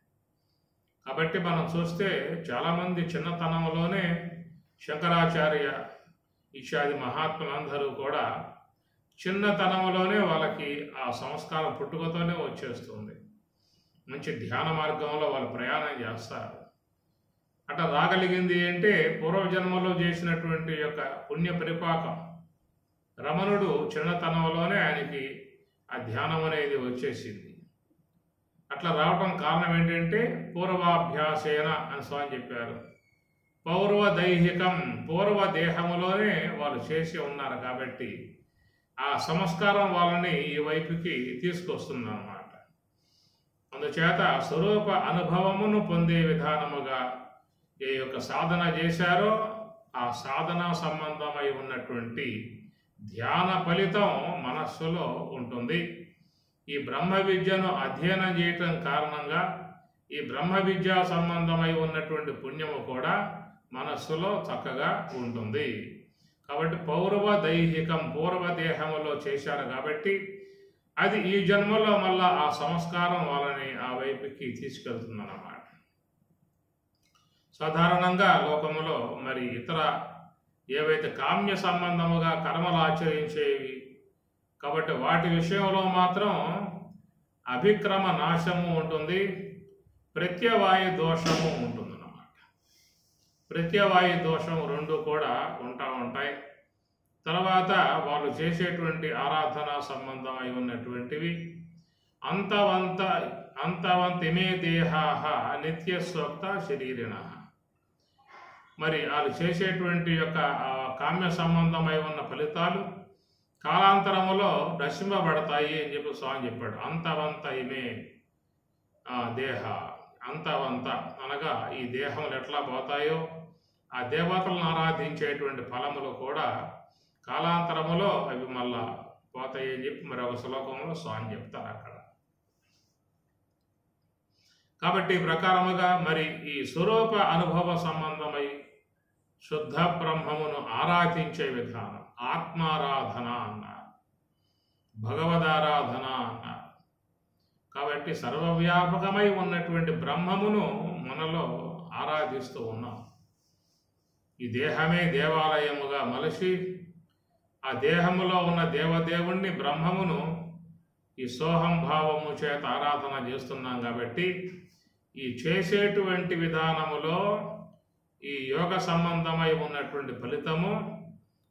కాబట్టి మనం చూస్తే చాలామంది చిన్నతనంలోనే శంకరాచార్య ఇత్యాది మహాత్ములందరూ కూడా చిన్నతనంలోనే వాళ్ళకి ఆ సంస్కారం పుట్టుకతోనే వచ్చేస్తుంది. మంచి ధ్యాన మార్గంలో వాళ్ళు ప్రయాణం చేస్తారు. అట్లా రాగలిగింది అంటే పూర్వజన్మలో చేసినటువంటి యొక్క పుణ్య పరిపాకం. రమణుడు చిన్నతనంలోనే ఆయనకి ఆ ధ్యానం అనేది వచ్చేసింది. అట్లా రావటం కారణం ఏంటంటే పూర్వాభ్యాసేన అని స్వామి చెప్పారు. పౌర్వదైహికం, పూర్వదేహములోనే వాళ్ళు చేసి ఉన్నారు కాబట్టి ఆ సంస్కారం వాళ్ళని ఈ వైపుకి తీసుకొస్తుందన్నమాట. అందుచేత స్వరూప అనుభవమును పొందే విధానముగా ఏ యొక్క సాధన చేశారో ఆ సాధన సంబంధమై ఉన్నటువంటి ధ్యాన ఫలితం మనస్సులో ఉంటుంది. ఈ బ్రహ్మ విద్యను అధ్యయనం చేయటం కారణంగా ఈ బ్రహ్మ విద్యా సంబంధమై ఉన్నటువంటి పుణ్యము కూడా మనస్సులో చక్కగా ఉంటుంది. కాబట్టి దైహికం పూర్వదేహములో చేశారు కాబట్టి అది ఈ జన్మలో మళ్ళా ఆ సంస్కారం వాళ్ళని ఆ వైపుకి తీసుకెళ్తుందన్నమాట. సాధారణంగా లోకములో మరి ఇతర ఏవైతే కామ్య సంబంధముగా కర్మలు ఆచరించేవి కాబట్టి వాటి విషయంలో మాత్రం అభిక్రమ నాశము ఉంటుంది, ప్రత్యవాయు దోషము ఉంటుందన్నమాట. ప్రత్యవాయు దోషం రెండు కూడా ఉంటాయి. తర్వాత చేసేటువంటి ఆరాధన సంబంధమై ఉన్నటువంటివి అంతవంతిమే దేహాః నిత్యస్వక్త శరీరిణ. మరి వాళ్ళు చేసేటువంటి యొక్క కామ్య సంబంధమై ఉన్న ఫలితాలు కాలాంతరములో నశింపబడతాయి అని చెప్పి స్వామి చెప్పాడు. అంతవంత ఇమే దేహ, అంతవంత అనగా ఈ దేహములు ఎట్లా పోతాయో ఆ దేవతలను ఆరాధించేటువంటి ఫలములు కూడా కాలాంతరములో అవి మళ్ళా పోతాయి అని చెప్పి మరి ఒక శ్లోకంలో స్వామి చెప్తారు అక్కడ. కాబట్టి ఈ ప్రకారముగా మరి ఈ స్వరూప అనుభవ సంబంధమై శుద్ధ బ్రహ్మమును ఆరాధించే విధానం ఆత్మారాధన అన్నారు, భగవదారాధన అన్నారు. కాబట్టి సర్వవ్యాపకమై ఉన్నటువంటి బ్రహ్మమును మనలో ఆరాధిస్తూ ఉన్నాం. ఈ దేహమే దేవాలయముగా మలసి ఆ దేహములో ఉన్న దేవదేవుణ్ణి బ్రహ్మమును ఈ సోహం భావము చేత ఆరాధన చేస్తున్నాం. కాబట్టి ఈ చేసేటువంటి విధానములో ఈ యోగ సంబంధమై ఉన్నటువంటి ఫలితము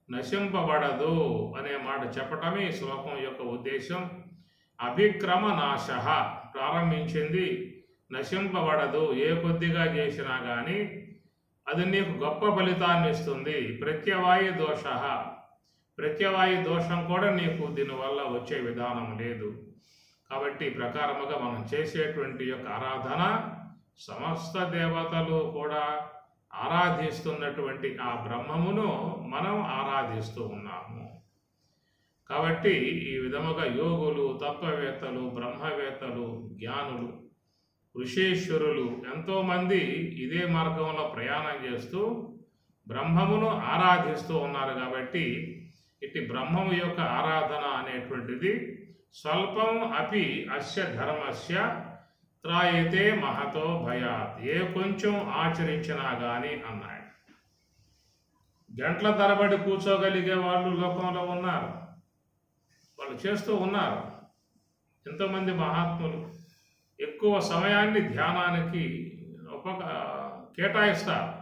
నశింపబడదు అనే మాట చెప్పటమే ఈ శ్లోకం యొక్క ఉద్దేశం. అభిక్రమ నాశ ప్రారంభించింది నశింపబడదు, ఏ కొద్దిగా చేసినా కానీ అది నీకు గొప్ప ఫలితాన్ని ఇస్తుంది. ప్రత్యవాయు దోషం కూడా నీకు దీనివల్ల వచ్చే విధానం లేదు. కాబట్టి ప్రకారముగా మనం చేసేటువంటి యొక్క ఆరాధన సమస్త దేవతలు కూడా ఆరాధిస్తున్నటువంటి ఆ బ్రహ్మమును మనం ఆరాధిస్తూ ఉన్నాము. కాబట్టి ఈ విధముగా యోగులు, తత్వవేత్తలు, బ్రహ్మవేత్తలు, జ్ఞానులు, ఋషీశ్వరులు ఎంతోమంది ఇదే మార్గంలో ప్రయాణం చేస్తూ బ్రహ్మమును ఆరాధిస్తూ ఉన్నారు. కాబట్టి ఇటు బ్రహ్మము యొక్క ఆరాధన అనేటువంటిది స్వల్పం అపి అస్య ధర్మస్య త్రాయతే మహతో భయాత్, ఏ కొంచెం ఆచరించినా కానీ అన్నాడు. గంటల తరబడి కూర్చోగలిగే వాళ్ళు లోకంలో ఉన్నారు, వాళ్ళు చేస్తూ ఉన్నారు. ఎంతోమంది మహాత్ములు ఎక్కువ సమయాన్ని ధ్యానానికి కేటాయిస్తారు.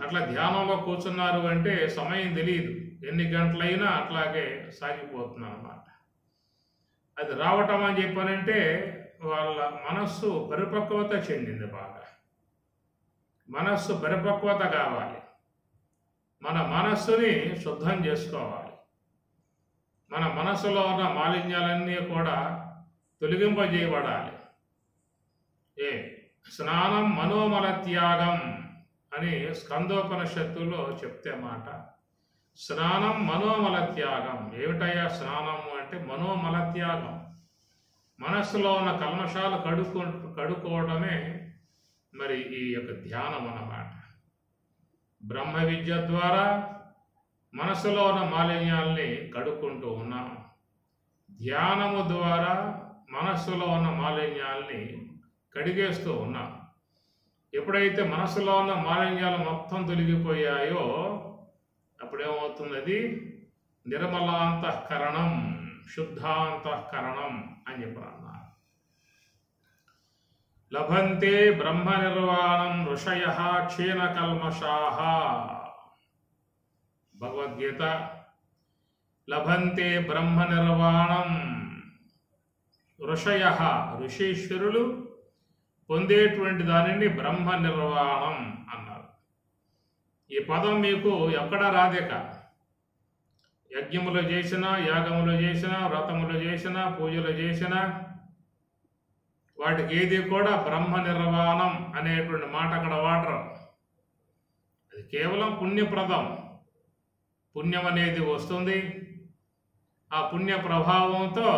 అట్లా ధ్యానంలో కూర్చున్నారు అంటే సమయం తెలియదు, ఎన్ని గంటలైనా అట్లాగే సాగిపోతున్నారు అన్నమాట. అది రావటం అని చెప్పానంటే వాళ్ళ మనస్సు పరిపక్వత చెందింది. బాగా మనస్సు పరిపక్వత కావాలి. మన మనస్సుని శుద్ధం చేసుకోవాలి. మన మనస్సులో ఉన్న మాలిన్యాలన్నీ కూడా తొలగింపజేయబడాలి. స్నానం మనోమల త్యాగం అని స్కందోపనిషత్తులో చెప్తే మాట. స్నానం మనోమల త్యాగం. ఏమిటయ్యా స్నానము అంటే మనోమల త్యాగం. మనస్సులో ఉన్న కల్మషాలు కడుక్కోవడమే మరి ఈ యొక్క ధ్యానం అన్నమాట. బ్రహ్మ విద్య ద్వారా మనస్సులో ఉన్న మాలిన్యాల్ని కడుక్కుంటూ ఉన్నాం. ధ్యానము ద్వారా మనస్సులో ఉన్న మాలిన్యాల్ని కడిగేస్తూ ఉన్నాం. ఎప్పుడైతే మనస్సులో ఉన్న మాలిన్యాలు మొత్తం తొలగిపోయాయో అప్పుడేమవుతుంది? అది నిర్మలాంతఃకరణం, శుద్ధాంతఃకరణం అని చెప్పారు. లభంతే బ్రహ్మ నిర్వాణం ఋషయః క్షీణ కల్మషాః. భగవద్గీత. లభంతే బ్రహ్మ నిర్వాణం ఋషయః, ఋషీశ్వరులు పొందేటువంటి దానిని బ్రహ్మ నిర్వాణం అన్నారు. ఈ పదం మీకు ఎక్కడ రాదేక. యజ్ఞములు చేసినా, యాగములు చేసినా, వ్రతములు చేసినా, పూజలు చేసినా వాటికి ఏది కూడా బ్రహ్మ నిర్వాణం అనేటువంటి మాట అక్కడ వాడరు. అది కేవలం పుణ్యప్రదం. పుణ్యం అనేది వస్తుంది. ఆ పుణ్య ప్రభావంతో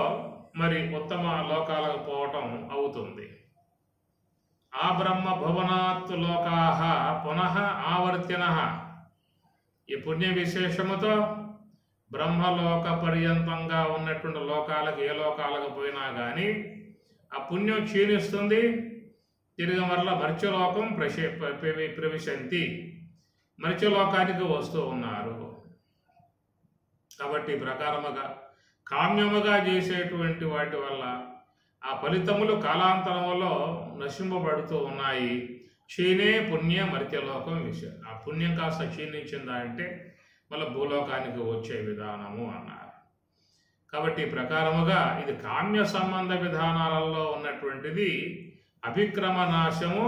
మరి ఉత్తమ లోకాలకు పోవటం అవుతుంది. ఆ బ్రహ్మ భువనాత్ లోకాః పునః ఆవర్తినః. ఈ పుణ్య విశేషముతో బ్రహ్మలోక పర్యంతంగా ఉన్నటువంటి లోకాలకు ఏ లోకాలకు పోయినా కానీ ఆ పుణ్యం క్షీణిస్తుంది. తిరిగి మరలా మర్త్యలోకం ప్రవిశంతి, మర్త్యలోకానికి వస్తూ ఉన్నారు. కాబట్టి ప్రకారముగా కామ్యముగా చేసేటువంటి వాటి వల్ల ఆ ఫలితములు కాలాంతరములో నశింపబడుతూ ఉన్నాయి. క్షీణే పుణ్య మర్త్యలోకం విషయం. ఆ పుణ్యం కాస్త క్షీణించిందా అంటే మళ్ళీ భూలోకానికి వచ్చే విధానము అన్నారు. కాబట్టి ప్రకారముగా ఇది కామ్య సంబంధ విధానాలలో ఉన్నటువంటిది. అభిక్రమ నాశము,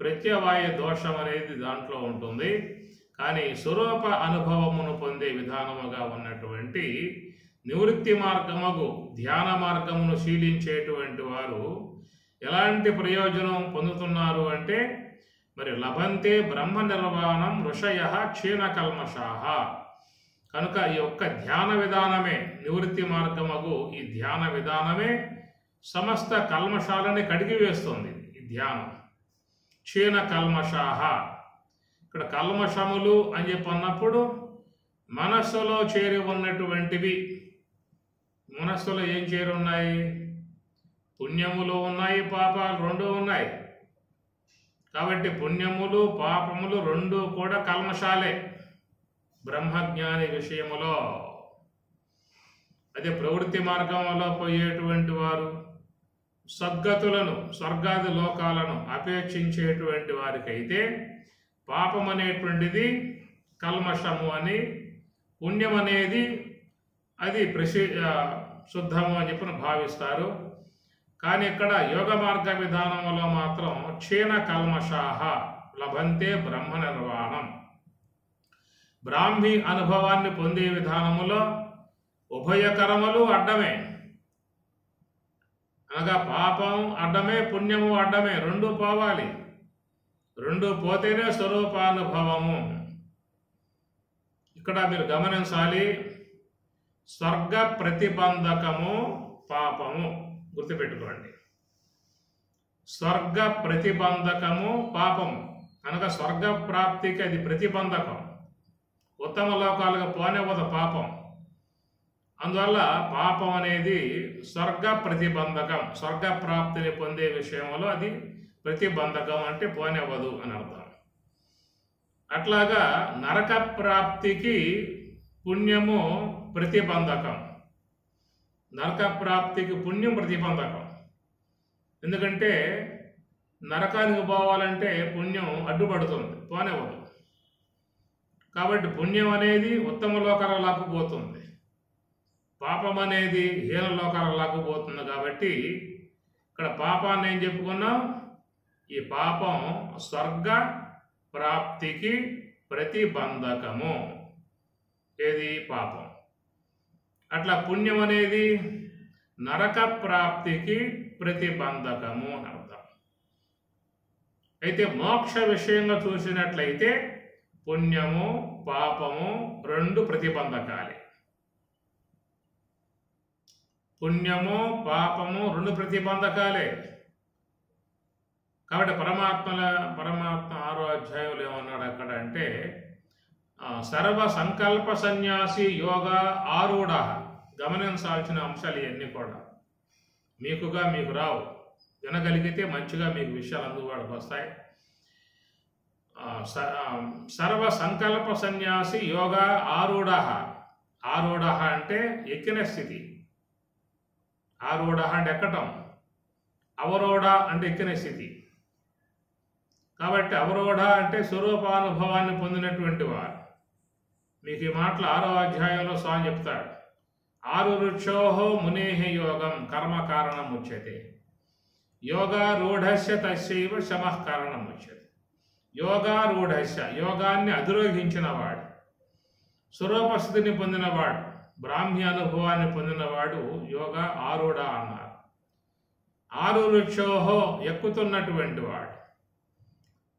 ప్రత్యవాయ దోషం అనేది దాంట్లో ఉంటుంది. కానీ స్వరూప అనుభవమును పొందే విధానముగా ఉన్నటువంటి నివృత్తి మార్గముగు ధ్యాన మార్గమును శీలించేటువంటి వారు ఎలాంటి ప్రయోజనం పొందుతున్నారు అంటే మరి లభంతే బ్రహ్మ నిర్వాణం ఋషయః క్షీణకల్మషాః. కనుక ఈ యొక్క ధ్యాన విధానమే, నివృత్తి మార్గముగు ఈ ధ్యాన విధానమే సమస్త కల్మషాలని కడిగివేస్తుంది. ఈ ధ్యానం క్షీణ కల్మషాః. ఇక్కడ కల్మషములు అని చెప్పన్నప్పుడు మనస్సులో చేరి ఉన్నటువంటివి. మనస్సులో ఏం చేరి ఉన్నాయి? పుణ్యములు ఉన్నాయి, పాపాలు రెండు ఉన్నాయి. కాబట్టి పుణ్యములు పాపములు రెండు కూడా కల్మషాలే బ్రహ్మజ్ఞాని విషయములో. అదే ప్రవృత్తి మార్గంలో పోయేటువంటి వారు సద్గతులను, స్వర్గాది లోకాలను అపేక్షించేటువంటి వారికైతే పాపం అనేటువంటిది కల్మషము అని, పుణ్యం అనేది అది శుద్ధము అని చెప్పి భావిస్తారు. కానీ ఇక్కడ యోగ మార్గ విధానంలో మాత్రం క్షీణ కల్మషాః లభంతే బ్రహ్మ నిర్వాణం. బ్రాహ్మీ అనుభవాన్ని పొందే విధానములో ఉభయకరములు అడ్డమే. అనగా పాపం అడ్డమే, పుణ్యము అడ్డమే, రెండు పోవాలి. రెండు పోతేనే స్వరూపానుభవము. ఇక్కడ మీరు గమనించాలి, స్వర్గ ప్రతిబంధకము పాపము. గుర్తుపెట్టుకోండి, స్వర్గ ప్రతిబంధకము పాపము. అనగా స్వర్గ ప్రాప్తికి అది ప్రతిబంధకం. ఉత్తమ లోకాలుగా పోనివ్వదు పాపం. అందువల్ల పాపం అనేది స్వర్గ ప్రతిబంధకం. స్వర్గ ప్రాప్తిని పొందే విషయంలో అది ప్రతిబంధకం, అంటే పోనివ్వదు అని అర్థం. అట్లాగా నరక ప్రాప్తికి పుణ్యము ప్రతిబంధకం. నరక ప్రాప్తికి పుణ్యం ప్రతిబంధకం. ఎందుకంటే నరకానికి పోవాలంటే పుణ్యం అడ్డుపడుతుంది, పోనివ్వదు. కాబట్టి పుణ్యం అనేది ఉత్తమ లోకాలకు పోతుంది, పాపం అనేది హీన లోకాలకు పోతుంది. కాబట్టి ఇక్కడ పాపాన్ని ఏం చెప్పుకున్నాం? ఈ పాపం స్వర్గ ప్రాప్తికి ప్రతిబంధకము. ఏది? పాపం. అట్లా పుణ్యం అనేది నరక ప్రాప్తికి ప్రతిబంధకము అని అర్థం. అయితే మోక్ష విషయంగా చూసినట్లయితే పుణ్యము పాపము రెండు ప్రతిబంధకాలే. పుణ్యము పాపము రెండు ప్రతిబంధకాలే. కాబట్టి పరమాత్మ 6వ అధ్యాయంలో ఏమన్నాడు అక్కడ అంటే సర్వ సంకల్ప సన్యాసి యోగ ఆరూఢ. గమనించాల్సిన అంశాలు ఇవన్నీ కూడా మీకుగా మీకు రావు. వినగలిగితే మంచిగా మీకు విషయాలు అందుబాటుకు వస్తాయి. సర్వ సంకల్ప సన్యాసి యోగ ఆరూఢ. ఆరూఢ అంటే ఎక్కిన స్థితి. ఆరూఢ అంటే ఎక్కటం, అవరోఢ అంటే ఎక్కిన స్థితి. కాబట్టి అవరోఢ అంటే స్వరూపానుభవాన్ని పొందినటువంటి వారు. మీకు ఈ మాటలు 6వ అధ్యాయంలో స్వామి చెప్తాడు. 6 రుక్షోహో మునేహ యోగం కర్మ కారణం ఉచ్యతే, యోగారూఢస్య తస్యైవ శమః కారణం ఉచ్యతే. యోగారూఢస్య యోగాన్ని అధిరోహించినవాడు, స్వరూపస్థితిని పొందినవాడు, బ్రాహ్మీ అనుభవాన్ని పొందినవాడు యోగ ఆరూఢ అన్నారు. 6 రుక్షోహో ఎక్కుతున్నటువంటి వాడు.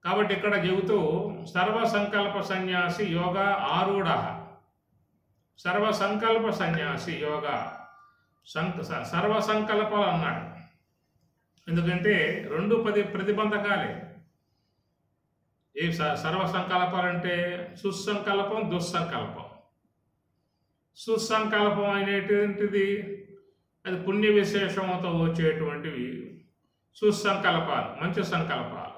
కాబట్టి ఇక్కడ చెబుతూ సర్వసంకల్ప సన్యాసి యోగ ఆరూఢ. సర్వసంకల్ప సన్యాసి యోగ సర్వసంకల్పాలు అన్నాడు. ఎందుకంటే రెండు ప్రతిబంధకాలే. ఏ సర్వ సంకల్పాలంటే సుసంకల్పం, దుస్సంకల్పం. సుసంకల్పం అనేటువంటిది అది పుణ్య విశేషంతో వచ్చేటువంటివి సుసంకల్పాలు, మంచి సంకల్పాలు.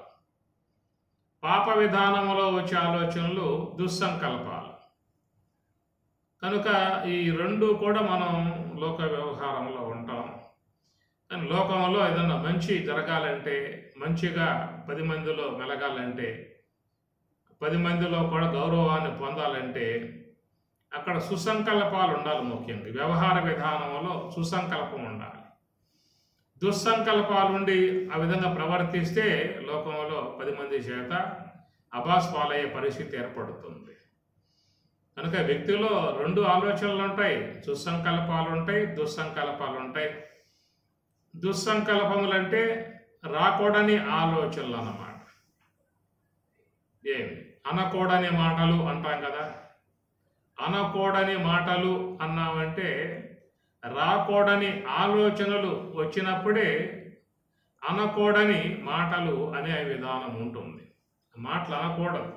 పాప విధానంలో వచ్చే ఆలోచనలు దుస్సంకల్పాలు. కనుక ఈ రెండు కూడా మనం లోక వ్యవహారంలో ఉంటాం. కానీ లోకంలో ఏదన్నా మంచి జరగాలంటే, మంచిగా 10 మందిలో మెలగాలంటే, 10 మందిలో కూడా గౌరవాన్ని పొందాలంటే అక్కడ సుసంకల్పాలు ఉండాలి. ముఖ్యంగా వ్యవహార విధానంలో సుసంకల్పం ఉండాలి. దుస్సంకల్పాలు ఉండి ఆ విధంగా ప్రవర్తిస్తే లోకంలో 10 మంది చేత అభాస్పాలయ్యే పరిస్థితి ఏర్పడుతుంది. కనుక వ్యక్తిలో రెండు ఆలోచనలు ఉంటాయి. సుసంకల్పాలు ఉంటాయి, దుస్సంకల్పాలు ఉంటాయి. దుస్సంకల్పములంటే రాకూడని ఆలోచనలు అన్నమాట. ఏమి అనకూడని మాటలు అంటాం కదా. అనకూడని మాటలు అన్నామంటే రాకూడని ఆలోచనలు వచ్చినప్పుడే అనకూడని మాటలు అనే విధానం ఉంటుంది. మాటలు అనకూడదు,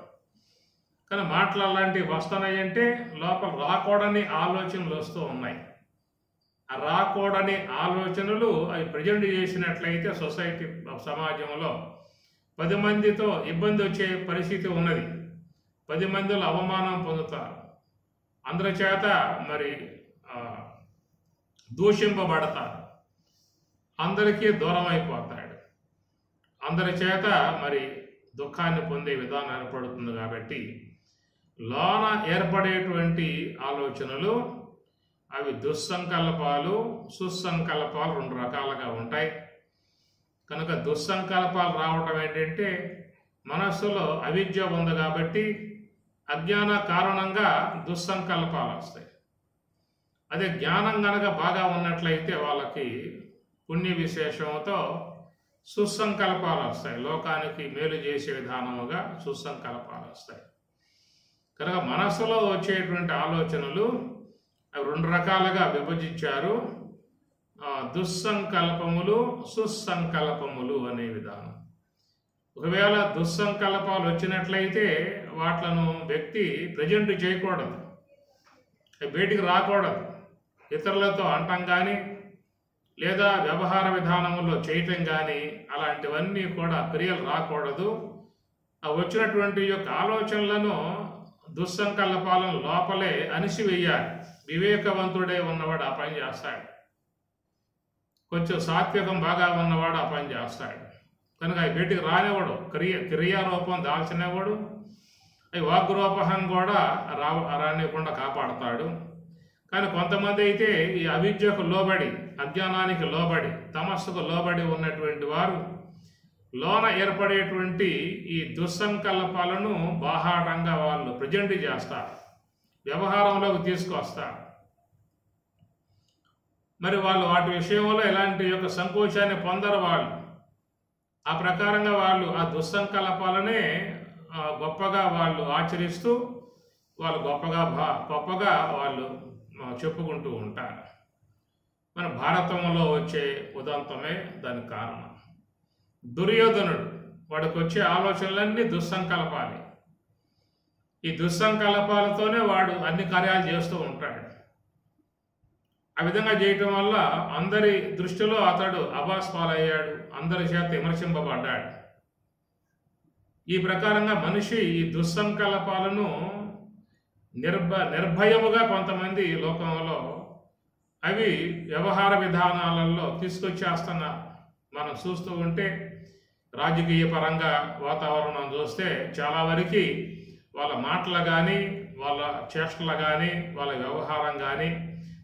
కానీ మాటలు అలాంటివి వస్తున్నాయంటే లోపల రాకూడని ఆలోచనలు వస్తూ ఉన్నాయి. ఆ రాకూడని ఆలోచనలు అవి ప్రజెంట్ చేసినట్లయితే సొసైటీ, సమాజంలో 10 మందితో ఇబ్బంది వచ్చే పరిస్థితి ఉన్నది. 10 మందిలో అవమానం పొందుతారు. అందరి చేత మరి దూషింపబడతారు. అందరికీ దూరం అయిపోతాడు. అందరి చేత మరి దుఃఖాన్ని పొందే విధానం ఏర్పడుతుంది. కాబట్టి లోన ఏర్పడేటువంటి ఆలోచనలు అవి దుస్సంకల్పాలు, సుసంకల్పాలు 2 రకాలుగా ఉంటాయి. కనుక దుస్సంకల్పాలు రావటం ఏంటంటే మనస్సులో అవిద్య ఉంది కాబట్టి అజ్ఞాన కారణంగా దుస్సంకల్పాలు వస్తాయి. అదే జ్ఞానం కనుక బాగా ఉన్నట్లయితే వాళ్ళకి పుణ్య విశేషంతో సుసంకల్పాలు వస్తాయి. లోకానికి మేలు చేసే విధానముగా సుసంకల్పాలు వస్తాయి. కనుక మనస్సులో వచ్చేటువంటి ఆలోచనలు అవి 2 రకాలుగా విభజించారు. దుస్సంకల్పములు, సుసంకల్పములు అనే విధానం. ఒకవేళ దుస్సంకల్పాలు వచ్చినట్లయితే వాట్లను వ్యక్తి ప్రజెంట్ చేయకూడదు, బయటికి రాకూడదు. ఇతరులతో అంటం కానీ లేదా వ్యవహార విధానంలో చేయటం కానీ అలాంటివన్నీ కూడా క్రియలు రాకూడదు. వచ్చినటువంటి యొక్క ఆలోచనలను, దుస్సంకల్పాలను లోపలే అణిసివేయాలి. వివేకవంతుడే ఉన్నవాడు ఆ పని చేస్తాడు. కొంచెం సాత్వికం బాగా ఉన్నవాడు ఆ పని చేస్తాడు. కనుక అవి బయటికి రానివాడు, క్రియారూపం దాల్చినవాడు అవి వాగ్రూపం కూడా రానివ్వకుండా కాపాడతాడు. కానీ కొంతమంది అయితే ఈ అవిద్యకు లోబడి, అజ్ఞానానికి లోబడి, తమస్సుకు లోబడి ఉన్నటువంటి వారు లోన ఏర్పడేటువంటి ఈ దుస్సంకల్పాలను బాహాటంగా వాళ్ళు ప్రజెంట్ చేస్తారు, వ్యవహారంలోకి తీసుకొస్తారు. మరి వాళ్ళు వాటి విషయంలో ఎలాంటి యొక్క సంకోచాన్ని పొందరు. వాళ్ళు ఆ ప్రకారంగా వాళ్ళు ఆ దుస్సంకల్పాలనే గొప్పగా వాళ్ళు ఆచరిస్తూ వాళ్ళు గొప్పగా వాళ్ళు చెప్పుకుంటూ ఉంటారు. మన భారతంలో వచ్చే ఉదంతమే దానికి కారణం. దుర్యోధనుడు, వాడికి వచ్చే ఆలోచనలన్నీ దుస్సంకల్పాలే. ఈ దుస్సంకల్పాలతోనే వాడు అన్ని కార్యాలు చేస్తూ ఉంటాడు. ఆ విధంగా చేయటం వల్ల అందరి దృష్టిలో అతడు అభాస్పాలయ్యాడు, అందరి చేత విమర్శింపబడ్డాడు. ఈ ప్రకారంగా మనిషి ఈ దుస్సంకల్పాలను నిర్భయముగా కొంతమంది లోకంలో అవి వ్యవహార విధానాలలో తీసుకొచ్చేస్తున్నారు. మనం చూస్తూ ఉంటే రాజకీయ పరంగా వాతావరణం చూస్తే చాలా వరకు వాళ్ళ మాటలు కానీ, వాళ్ళ చేష్టలు కానీ, వాళ్ళ వ్యవహారం కానీ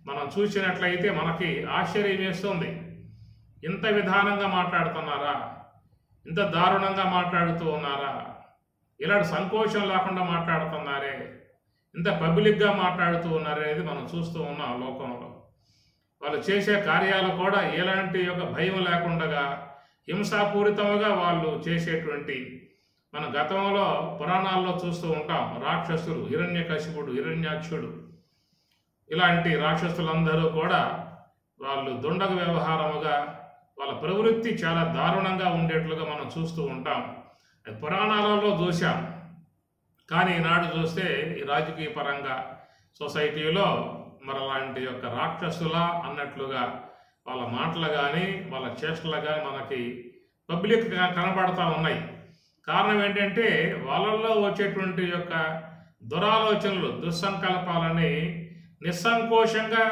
మనం చూసినట్లయితే మనకి ఆశ్చర్యం వేస్తుంది. ఇంత విధానంగా మాట్లాడుతున్నారా, ఇంత దారుణంగా మాట్లాడుతూ ఉన్నారా, ఇలాంటి సంకోచం లేకుండా మాట్లాడుతున్నారే, ఇంత పబ్లిక్గా మాట్లాడుతూ ఉన్నారనేది మనం చూస్తూ ఉన్నాం లోకంలో. వాళ్ళు చేసే కార్యాలు కూడా ఎలాంటి యొక్క భయం లేకుండా హింసాపూరితముగా వాళ్ళు చేసేటువంటి, మన గతంలో పురాణాల్లో చూస్తూ ఉంటాం. రాక్షసులు, హిరణ్యకశిపుడు, హిరణ్యాక్షుడు, ఇలాంటి రాక్షసులందరూ కూడా వాళ్ళు దుండగ వ్యవహారముగా వాళ్ళ ప్రవృత్తి చాలా దారుణంగా ఉండేట్లుగా మనం చూస్తూ ఉంటాం. అది పురాణాలలో చూసాం. కానీ ఈనాడు చూస్తే ఈ రాజకీయ పరంగా సొసైటీలో మరలాంటి యొక్క రాక్షసుల అన్నట్లుగా వాళ్ళ మాటలు కానీ వాళ్ళ చేష్టలు కానీ మనకి పబ్లిక్గా కనబడతా ఉన్నాయి. కారణం ఏంటంటే వాళ్ళల్లో వచ్చేటువంటి యొక్క దురాలోచనలు, దుస్సంకల్పాలని నిస్సంకోచంగా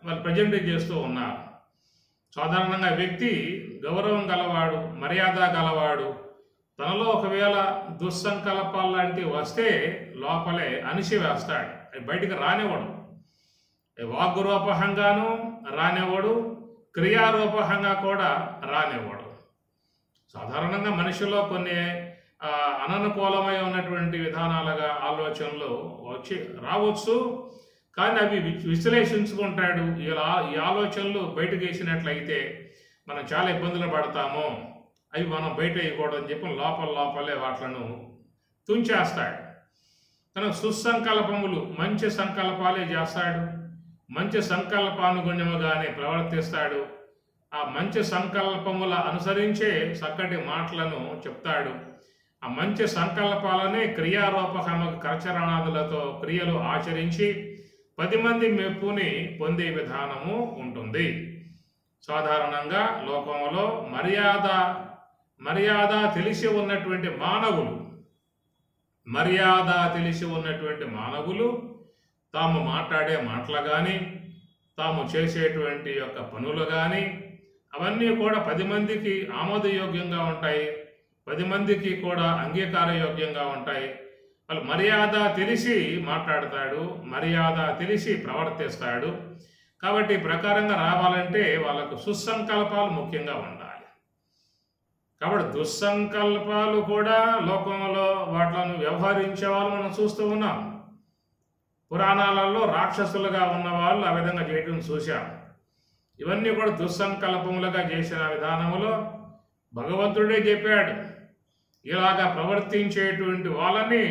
వాళ్ళు ప్రజెంట్ చేస్తూ ఉన్నారు. సాధారణంగా వ్యక్తి గౌరవం గలవాడు, మర్యాద గలవాడు, తనలో ఒకవేళ దుస్సంకల్పాలు లాంటివి వస్తే లోపలే అణిసివేస్తాడు, అవి బయటికి రానివ్వడు. వాగ్రూపకంగాను రానివ్వడు, క్రియారూపకంగా కూడా రానివ్వడు. సాధారణంగా మనిషిలో కొన్ని అననుకూలమై ఉన్నటువంటి విధానాలుగా ఆలోచనలు రావచ్చు. కానీ అవి విశ్లేషించుకుంటాడు. ఈ ఆలోచనలు బయటకు వేసినట్లయితే మనం చాలా ఇబ్బందులు పడతాము, అవి మనం బయట వేయకూడదని చెప్పి లోపలే వాటిలను తుంచేస్తాడు. తనకు సుసంకల్పములు, మంచి సంకల్పాలే చేస్తాడు, మంచి సంకల్పానుగుణ్యముగానే ప్రవర్తిస్తాడు. ఆ మంచి సంకల్పముల అనుసరించే చక్కటి మాటలను చెప్తాడు. ఆ మంచి సంకల్పాలనే క్రియారూపకము కరచరణాదులతో క్రియలు ఆచరించి 10 మంది మెప్పుని పొందే విధానము ఉంటుంది. సాధారణంగా లోకంలో మర్యాద తెలిసి ఉన్నటువంటి మానవులు తాము మాట్లాడే మాటలు కానీ, తాము చేసేటువంటి యొక్క పనులు కానీ అవన్నీ కూడా 10 మందికి ఆమోదయోగ్యంగా ఉంటాయి, 10 మందికి కూడా అంగీకారయోగ్యంగా ఉంటాయి. వాళ్ళు మర్యాద తెలిసి మాట్లాడతాడు, మర్యాద తెలిసి ప్రవర్తిస్తాడు. కాబట్టి ప్రకారంగా రావాలంటే వాళ్ళకు సుసంకల్పాలు ముఖ్యంగా ఉండాలి. కాబట్టి దుస్సంకల్పాలు కూడా లోకంలో వాటిలను వ్యవహరించే వాళ్ళు మనం చూస్తూ ఉన్నాం. పురాణాలలో రాక్షసులుగా ఉన్న వాళ్ళు ఆ విధంగా చేయటం చూశాం. ఇవన్నీ కూడా దుస్సంకల్పములుగా చేసిన విధానములో భగవంతుడే చెప్పాడు, ఇలాగా ప్రవర్తించేటువంటి వాళ్ళని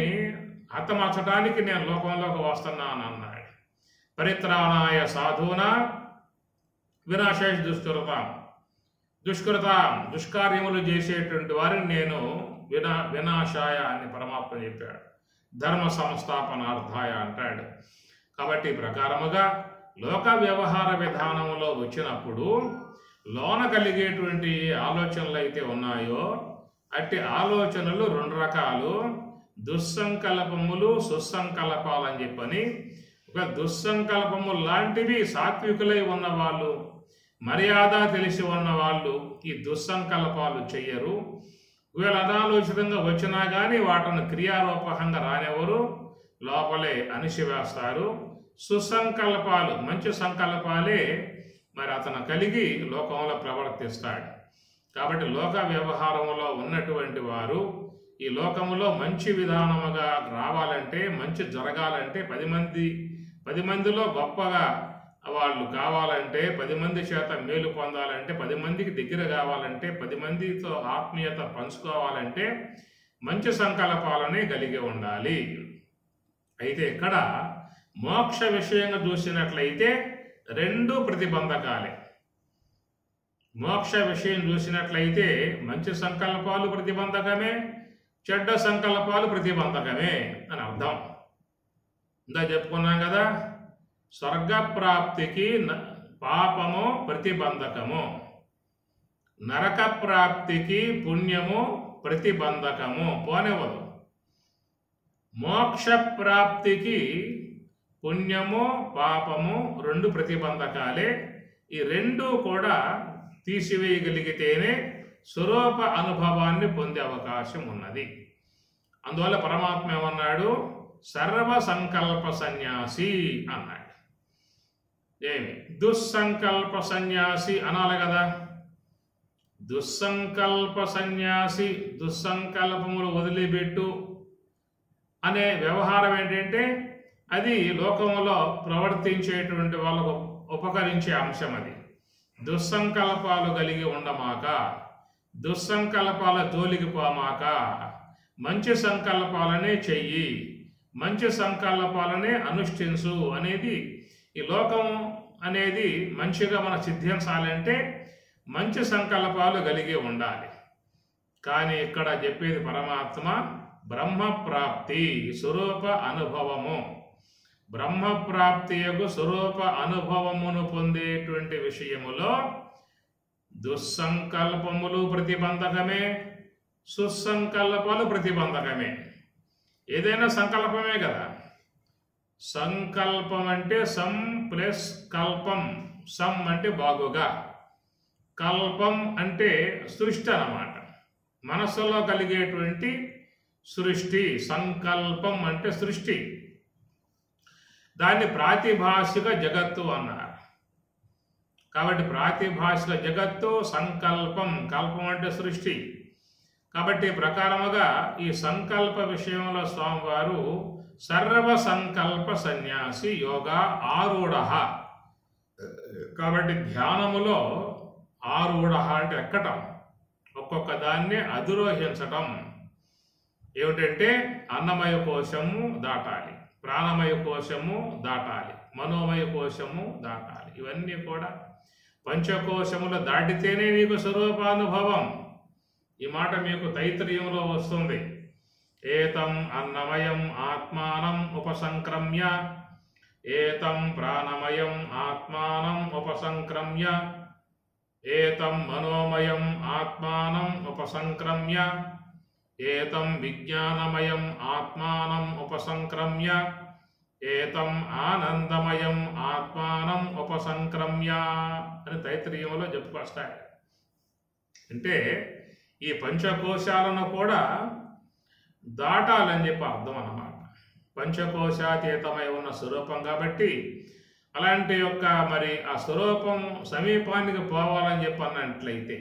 హతమార్చడానికి నేను లోకంలోకి వస్తున్నాను అన్నాడు. పరిత్రాణాయ సాధూనా వినాశాయ దుష్కార్యములు చేసేటువంటి వారిని నేను వినాశాయ అని పరమాత్మ చెప్పాడు. ధర్మ సంస్థాపనార్థాయ అంటాడు. కాబట్టి ప్రకారముగా లోక వ్యవహార విధానంలో వచ్చినప్పుడు లోన కలిగేటువంటి ఆలోచనలు అయితే ఉన్నాయో అట్టి ఆలోచనలు 2 రకాలు, దుస్సంకల్పములు, సుసంకల్పాలు అని చెప్పని. ఒక దుస్సంకల్పము లాంటివి సాత్వికులై ఉన్నవాళ్ళు, మర్యాద తెలిసి ఉన్నవాళ్ళు ఈ దుస్సంకల్పాలు చెయ్యరు. వీళ్ళు అనాలోచితంగా వచ్చినా కానీ వాటిని క్రియారూపకంగా రానివ్వరు, లోపలే అణిసివేస్తారు. సుసంకల్పాలు, మంచి సంకల్పాలే మరి అతను కలిగి లోకంలో ప్రవర్తిస్తాడు. కాబట్టి లోక వ్యవహారంలో ఉన్నటువంటి వారు ఈ లోకములో మంచి విధానముగా రావాలంటే, మంచి జరగాలంటే, 10 మందిలో గొప్పగా వాళ్ళు కావాలంటే, 10 మంది చేత మేలు పొందాలంటే, 10 మందికి దగ్గర కావాలంటే, 10 మందితో ఆత్మీయత పంచుకోవాలంటే మంచి సంకల్పాలనే కలిగి ఉండాలి. అయితే ఇక్కడ మోక్ష విషయంగా చూసినట్లయితే 2 ప్రతిబంధకాలే. మోక్ష విషయం చూసినట్లయితే మంచి సంకల్పాలు ప్రతిబంధకమే, చెడ్డ సంకల్పాలు ప్రతిబంధకమే అని అర్థం. ఇందా చెప్పుకున్నాం కదా, స్వర్గప్రాప్తికి పాపము ప్రతిబంధకము, నరక ప్రాప్తికి పుణ్యము ప్రతిబంధకము పోనివ్వదు. మోక్ష ప్రాప్తికి పుణ్యము పాపము 2 ప్రతిబంధకాలే. ఈ 2 కూడా తీసివేయగలిగితేనే స్వరూప అనుభవాన్ని పొందే అవకాశం ఉన్నది. అందువల్ల పరమాత్మ ఏమన్నాడు, సర్వ సంకల్ప సన్యాసి అన్నాడు. ఏమి దుస్సంకల్ప సన్యాసి అనాలి కదా. దుస్సంకల్ప సన్యాసి, దుస్సంకల్పములు వదిలిపెట్టు అనే వ్యవహారం ఏంటంటే అది లోకంలో ప్రవర్తించేటువంటి వాళ్ళకు ఉపకరించే అంశం. అది దుస్సంకల్పాలు కలిగి ఉండమాక, దుస్సంకల్పాల జోలికి పోమాక, మంచి సంకల్పాలనే చెయ్యి, మంచి సంకల్పాలనే అనుష్ఠించు అనేది. ఈ లోకం అనేది మంచిగా మనం సిద్ధించాలంటే మంచి సంకల్పాలు కలిగి ఉండాలి. కానీ ఇక్కడ చెప్పేది పరమాత్మ బ్రహ్మప్రాప్తి, స్వరూప అనుభవము. బ్రహ్మప్రాప్తియకు స్వరూప అనుభవమును పొందేటువంటి విషయములో దుస్సంకల్పములు ప్రతిబంధకమే, సుసంకల్పాలు ప్రతిబంధకమే. ఏదైనా సంకల్పమే కదా. సంకల్పం అంటే సం ప్లస్ కల్పం. సం అంటే బాగుగా, కల్పం అంటే సృష్టి అన్నమాట. మనస్సులో కలిగేటువంటి సృష్టి. సంకల్పం అంటే సృష్టి. దాన్ని ప్రాతిభాషిక జగత్తు అన్నారు. కాబట్టి ప్రాతిభాషిక జగత్తు సంకల్పం, కల్పం అంటే సృష్టి. కాబట్టి ప్రకారముగా ఈ సంకల్ప విషయంలో స్వామివారు సర్వ సంకల్ప సన్యాసి యోగా ఆరూఢ. కాబట్టి ధ్యానములో ఆరూఢ అంటే ఎక్కటం, ఒక్కొక్క దాన్ని అధిరోహించటం. ఏమిటంటే అన్నమయ కోశము దాటాలి, ప్రాణమయ కోశము దాటాలి, మనోమయ కోశము దాటాలి. ఇవన్నీ కూడా పంచకోశములు దాటితేనే నీకు స్వరూపానుభవం. ఈ మాట మీకు తైత్రీయంలో వస్తుంది. ఏతం అన్నమయం ఆత్మానం ఉపసంక్రమ్య, ఏతం ప్రాణమయం ఆత్మానం ఉపసంక్రమ్య, ఏతం మనోమయం ఆత్మానం ఉపసంక్రమ్య, ఏతం విజ్ఞానమయం ఆత్మానం ఉపసంక్రమ్య, ఏతం ఆనందమయం ఆత్మానం ఉపసంక్రమ్య అని తైత్రీయంలో చెప్పుకొస్తాయి. అంటే ఈ పంచకోశాలను కూడా దాటాలని చెప్పి అర్థం అన్నమాట. పంచకోశాతీతమై ఉన్న స్వరూపం కాబట్టి అలాంటి యొక్క మరి ఆ స్వరూపం సమీపానికి పోవాలని చెప్పి అన్నట్లయితే,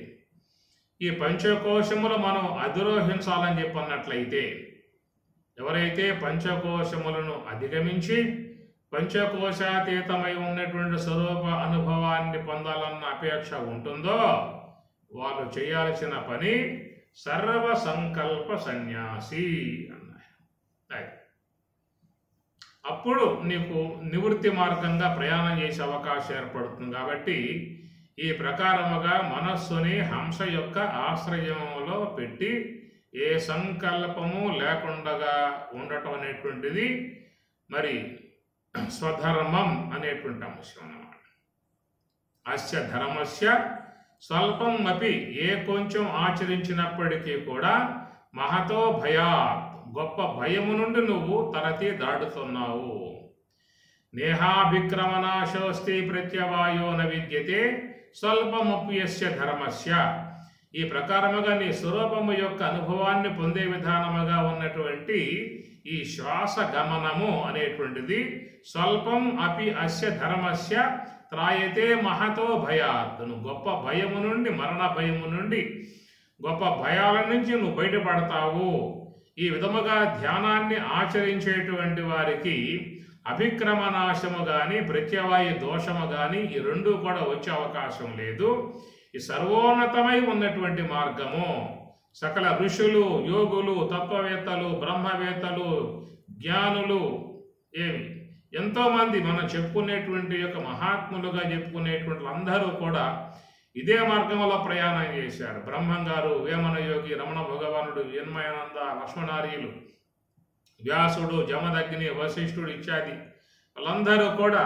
ఈ పంచకోశములు మనం అధిరోహించాలని చెప్పి అన్నట్లయితే, ఎవరైతే పంచకోశములను అధిగమించి పంచకోశాతీతమై ఉన్నటువంటి స్వరూప అనుభవాన్ని పొందాలన్న అపేక్ష ఉంటుందో వాళ్ళు చేయాల్సిన పని సర్వ సంకల్ప సన్యాసి అన్నారు. అప్పుడు నీకు నివృత్తి మార్గంగా ప్రయాణం చేసే అవకాశం ఏర్పడుతుంది. కాబట్టి ఈ ప్రకారముగా మనస్సుని హంస యొక్క ఆశ్రయంలో పెట్టి ఏ సంకల్పము లేకుండా ఉండటం అనేటువంటిది మరి స్వధర్మం అనేటువంటి అంశం అన్నమాట. అస్య ధర్మస్య స్వల్పం అపి, ఏ కొంచెం ఆచరించినప్పటికీ కూడా మహతో భయాత్, గొప్ప భయము నుండి నువ్వు తరతి దాడుతున్నావు. నేహాభిక్రమనాశోస్తి ప్రత్యవాయో న విద్యతే స్వల్పమప్యస్య ధర్మస్య. ఈ ప్రకారముగా నీ స్వరూపము యొక్క అనుభవాన్ని పొందే విధానముగా ఉన్నటువంటి ఈ శ్వాస గమనము అనేటువంటిది స్వల్పం అపి అస్య ధర్మస్య త్రాయతే మహతో భయాత్. నువ్వు గొప్ప భయము నుండి, మరణ భయము నుండి, గొప్ప భయాల నుంచి నువ్వు బయటపడతావు. ఈ విధముగా ధ్యానాన్ని ఆచరించేటువంటి వారికి అభిక్రమనాశము కానీ ప్రత్యవాయు దోషము కానీ ఈ రెండూ కూడా వచ్చే అవకాశం లేదు. ఈ సర్వోన్నతమై ఉన్నటువంటి మార్గము సకల ఋషులు, యోగులు, తత్వవేత్తలు, బ్రహ్మవేత్తలు, జ్ఞానులు ఎంతోమంది మనం చెప్పుకునేటువంటి యొక్క మహాత్ములుగా చెప్పుకునేటువంటి అందరూ కూడా ఇదే మార్గంలో ప్రయాణం చేశారు. బ్రహ్మం గారు, వేమన యోగి, రమణ భగవానుడు, జన్మయానంద, లక్ష్మణార్యులు, వ్యాసుడు, జమదగ్ని, వశిష్ఠుడు ఇత్యాది వాళ్ళందరూ కూడా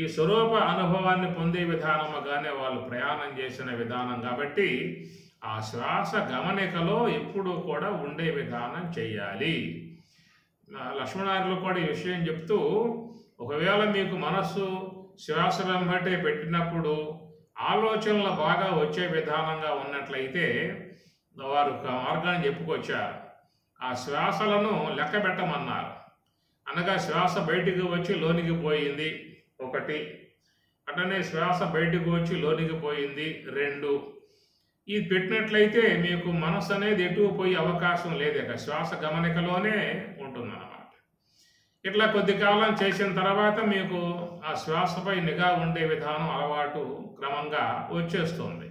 ఈ స్వరూప అనుభవాన్ని పొందే విధానముగానే వాళ్ళు ప్రయాణం చేసిన విధానం. కాబట్టి ఆ శ్వాస గమనికలో ఎప్పుడూ కూడా ఉండే విధానం చేయాలి. లక్ష్మణార్యులు కూడా ఈ విషయం చెప్తూ, ఒకవేళ మీకు మనస్సు శ్వాస వెంబటే పెట్టినప్పుడు ఆలోచనలు బాగా వచ్చే విధానంగా ఉన్నట్లయితే వారు ఒక మార్గాన్ని చెప్పుకొచ్చారు. ఆ శ్వాసలను లెక్క పెట్టమన్నారు. అనగా శ్వాస బయటికి వచ్చి లోనికి పోయింది 1, అట్లనే శ్వాస బయటికి వచ్చి లోనికి పోయింది 2. ఇది పెట్టినట్లయితే మీకు మనసు అనేది ఎటు పోయే అవకాశం లేదు, ఇక శ్వాస గమనికలోనే ఉంటుందన్నమాట. ఇట్లా కొద్ది కాలం చేసిన తర్వాత మీకు ఆ శ్వాసపై నిఘా ఉండే విధానం అలవాటు క్రమంగా వచ్చేస్తుంది.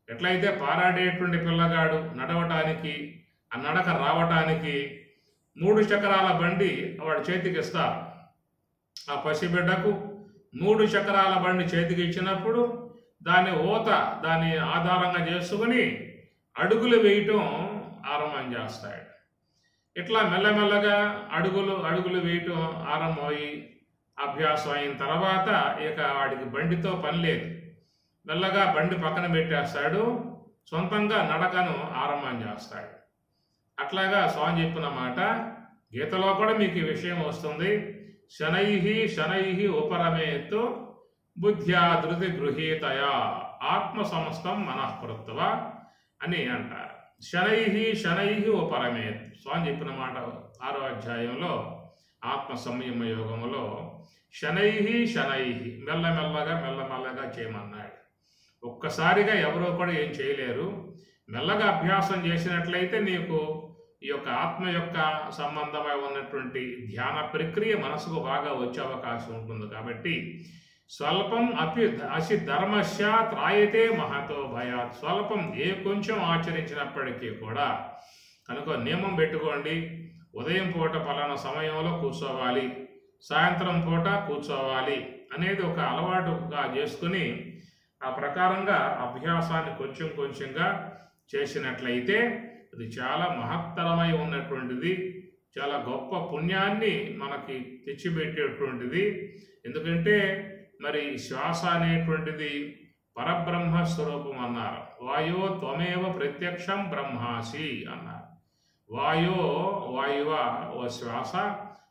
ఎట్లయితే పారాడేటువంటి పిల్లగాడు నడవటానికి, ఆ నడక రావటానికి 3 చక్రాల బండి వాడు చేతికి ఇస్తారు. ఆ పసిబిడ్డకు 3 చక్రాల బండి చేతికి ఇచ్చినప్పుడు దాని ఆధారంగా చేసుకుని అడుగులు వేయటం ఆరంభం చేస్తాడు. ఇట్లా మెల్లమెల్లగా అడుగులు వేయటం ఆరంభమై అభ్యాసం అయిన తర్వాత ఇక వాడికి బండితో పని లేదు. మెల్లగా బండి పక్కన పెట్టేస్తాడు, సొంతంగా నడకను ఆరంభం చేస్తాడు. అట్లాగా స్వామి చెప్పిన మాట గీతలో కూడా మీకు ఈ విషయం వస్తుంది. శనైః ఉపరమేత్తు బుద్ధ్యా ధృతి గృహీతయా ఆత్మ సమస్తం మనఃకృత్వ అని అంటారు. శనైః ఉపరమేత్ స్వామి చెప్పిన మాట 6వ అధ్యాయంలో ఆత్మ సంయమ యోగములో శనైః మెల్లమెల్లగా చేయమన్నాడు. ఒక్కసారిగా ఎవరో కూడా ఏం చేయలేరు. మెల్లగా అభ్యాసం చేసినట్లయితే నీకు ఈ యొక్క ఆత్మ యొక్క సంబంధమై ఉన్నటువంటి ధ్యాన ప్రక్రియ మనసుకు బాగా వచ్చే అవకాశం ఉంటుంది. కాబట్టి స్వల్పం అసి ధర్మస్య త్రాయతే మహతో భయాత్. స్వల్పం కొంచెం ఆచరించినప్పటికీ కూడా కనుక నియమం పెట్టుకోండి. ఉదయం పూట పలానా సమయంలో కూర్చోవాలి, సాయంత్రం పూట కూర్చోవాలి అనేది ఒక అలవాటుగా చేసుకుని ఆ ప్రకారంగా అభ్యాసాన్ని కొంచెంగా చేసినట్లయితే అది చాలా మహత్తరమై ఉన్నటువంటిది, చాలా గొప్ప పుణ్యాన్ని మనకి తెచ్చిపెట్టేటువంటిది. ఎందుకంటే మరి శ్వాస అనేటువంటిది పరబ్రహ్మ స్వరూపం అన్నారు. వాయో త్వమేవ ప్రత్యక్షం బ్రహ్మాసి అన్నారు. వాయువ ఓ శ్వాస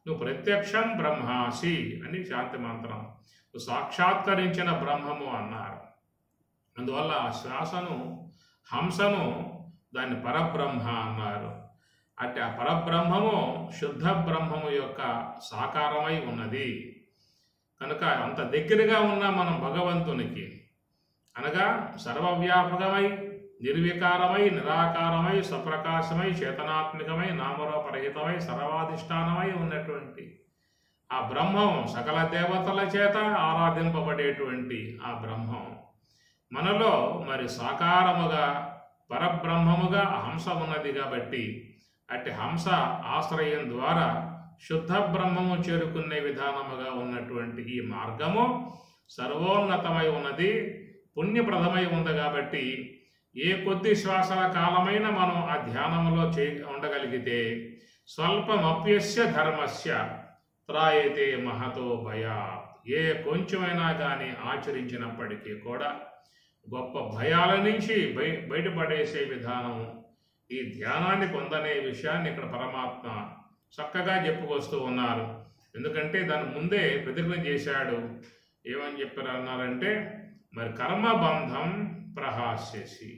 నువ్వు ప్రత్యక్షం బ్రహ్మాసి అని శాంతి మంత్రం, నువ్వు సాక్షాత్కరించిన బ్రహ్మము అన్నారు. అందువల్ల ఆ శ్వాసను హంసను దాన్ని పరబ్రహ్మ అన్నారు. అంటే ఆ పరబ్రహ్మము శుద్ధ బ్రహ్మము యొక్క సాకారమై ఉన్నది. కనుక అంత దగ్గరగా ఉన్న మనం భగవంతునికి అనగా సర్వవ్యాపకమై నిర్వికారమై నిరాకారమై స్వప్రకాశమై చేతనాత్మికమై నామరూపరహితమై సర్వాధిష్టానమై ఉన్నటువంటి ఆ బ్రహ్మం సకల దేవతల చేత ఆరాధింపబడేటువంటి ఆ బ్రహ్మం మనలో మరి సాకారముగా పరబ్రహ్మముగా హంస ఉన్నది. కాబట్టి అట్టి హంస ఆశ్రయం ద్వారా శుద్ధ బ్రహ్మము చేరుకునే విధానముగా ఉన్నటువంటి ఈ మార్గము సర్వోన్నతమై ఉన్నది, పుణ్యప్రదమై ఉంది. కాబట్టి ఏ కొద్ది శ్వాసల కాలమైన మనం ఆ ధ్యానములో ఉండగలిగితే స్వల్పమప్యస్య ధర్మస్య త్రాయతే మహతో భయా. ఏ కొంచెమైనా కానీ ఆచరించినప్పటికీ కూడా గొప్ప భయాల నుంచి బయటపడేసే విధానం ఈ ధ్యానాన్ని పొందనే విషయాన్ని ఇక్కడ పరమాత్మ చక్కగా చెప్పుకొస్తూ ఉన్నారు. ఎందుకంటే దాని ముందే ప్రతిజ్ఞ చేశాడు. ఏమని చెప్పారు అన్నారంటే మరి కర్మబంధం ప్రహాస్యసి,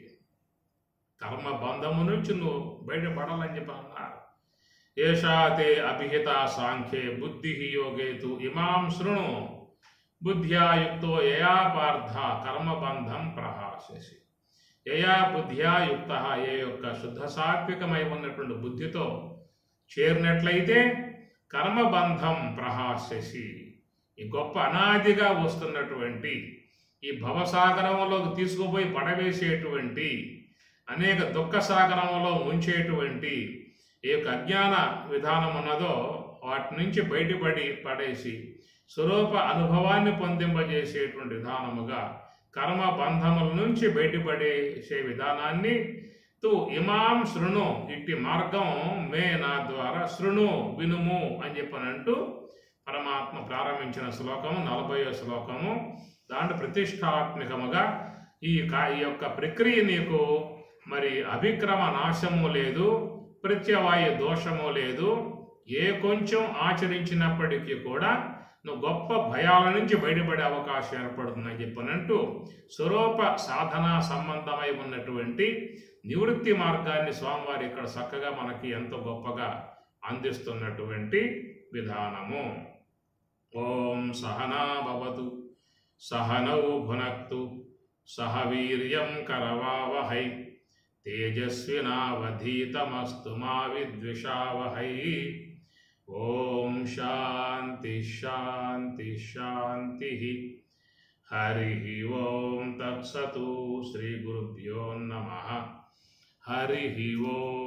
కర్మబంధము నుంచి నువ్వు బయటపడాలని చెప్పి అన్నారు. ఏషాతే అభిహిత సాంఖ్యే బుద్ధి యోగేతు ఇమాం శృణు బుద్ధ్యాయుక్తో యయా పార్థ కర్మబంధం ప్రహాస్యసి. యయా బుద్ధ్యాయుక్త ఏ యొక్క శుద్ధ సాత్వికమై ఉన్నటువంటి బుద్ధితో చేరినట్లయితే కర్మబంధం ప్రహాస్యసి, ఈ గొప్ప అనాదిగా వస్తున్నటువంటి ఈ భవసాగరంలోకి తీసుకుపోయి పడవేసేటువంటి అనేక దుఃఖ సాగరంలో ముంచేటువంటి ఏ యొక్క అజ్ఞాన విధానం ఉన్నదో వాటి నుంచి పడేసి స్వరూప అనుభవాన్ని పొందింపజేసేటువంటి విధానముగా కర్మ బంధముల నుంచి బయటపడేసే విధానాన్ని తు ఇమాం శృణు, ఇట్టి మార్గం మే నా ద్వారా శృణు వినుము అని చెప్పనంటూ పరమాత్మ ప్రారంభించిన శ్లోకము 40వ శ్లోకము. దాంట్లో ప్రతిష్టాత్మకముగా ఈ యొక్క ప్రక్రియ నీకు మరి అభిక్రమ నాశము లేదు, ప్రత్యవాయ దోషము లేదు. ఏ కొంచెం ఆచరించినప్పటికీ కూడా నువ్వు గొప్ప భయాల నుంచి బయటపడే అవకాశం ఏర్పడుతుందని చెప్పనంటూ స్వరూప సాధనా సంబంధమై ఉన్నటువంటి నివృత్తి మార్గాన్ని స్వామివారి ఇక్కడ చక్కగా మనకి ఎంతో గొప్పగా అందిస్తున్నటువంటి విధానము. ఓం సహనా భవతు సహనౌ భునక్తు సహ వీర్యం కరవావహై తేజస్వినావధీతమస్తు మా విద్విషావహై. ఓం శాంతి శాంతి శాంతి. హరి ఓం తత్సతు. శ్రీ గురుభ్యో నమః. హరి ఓం.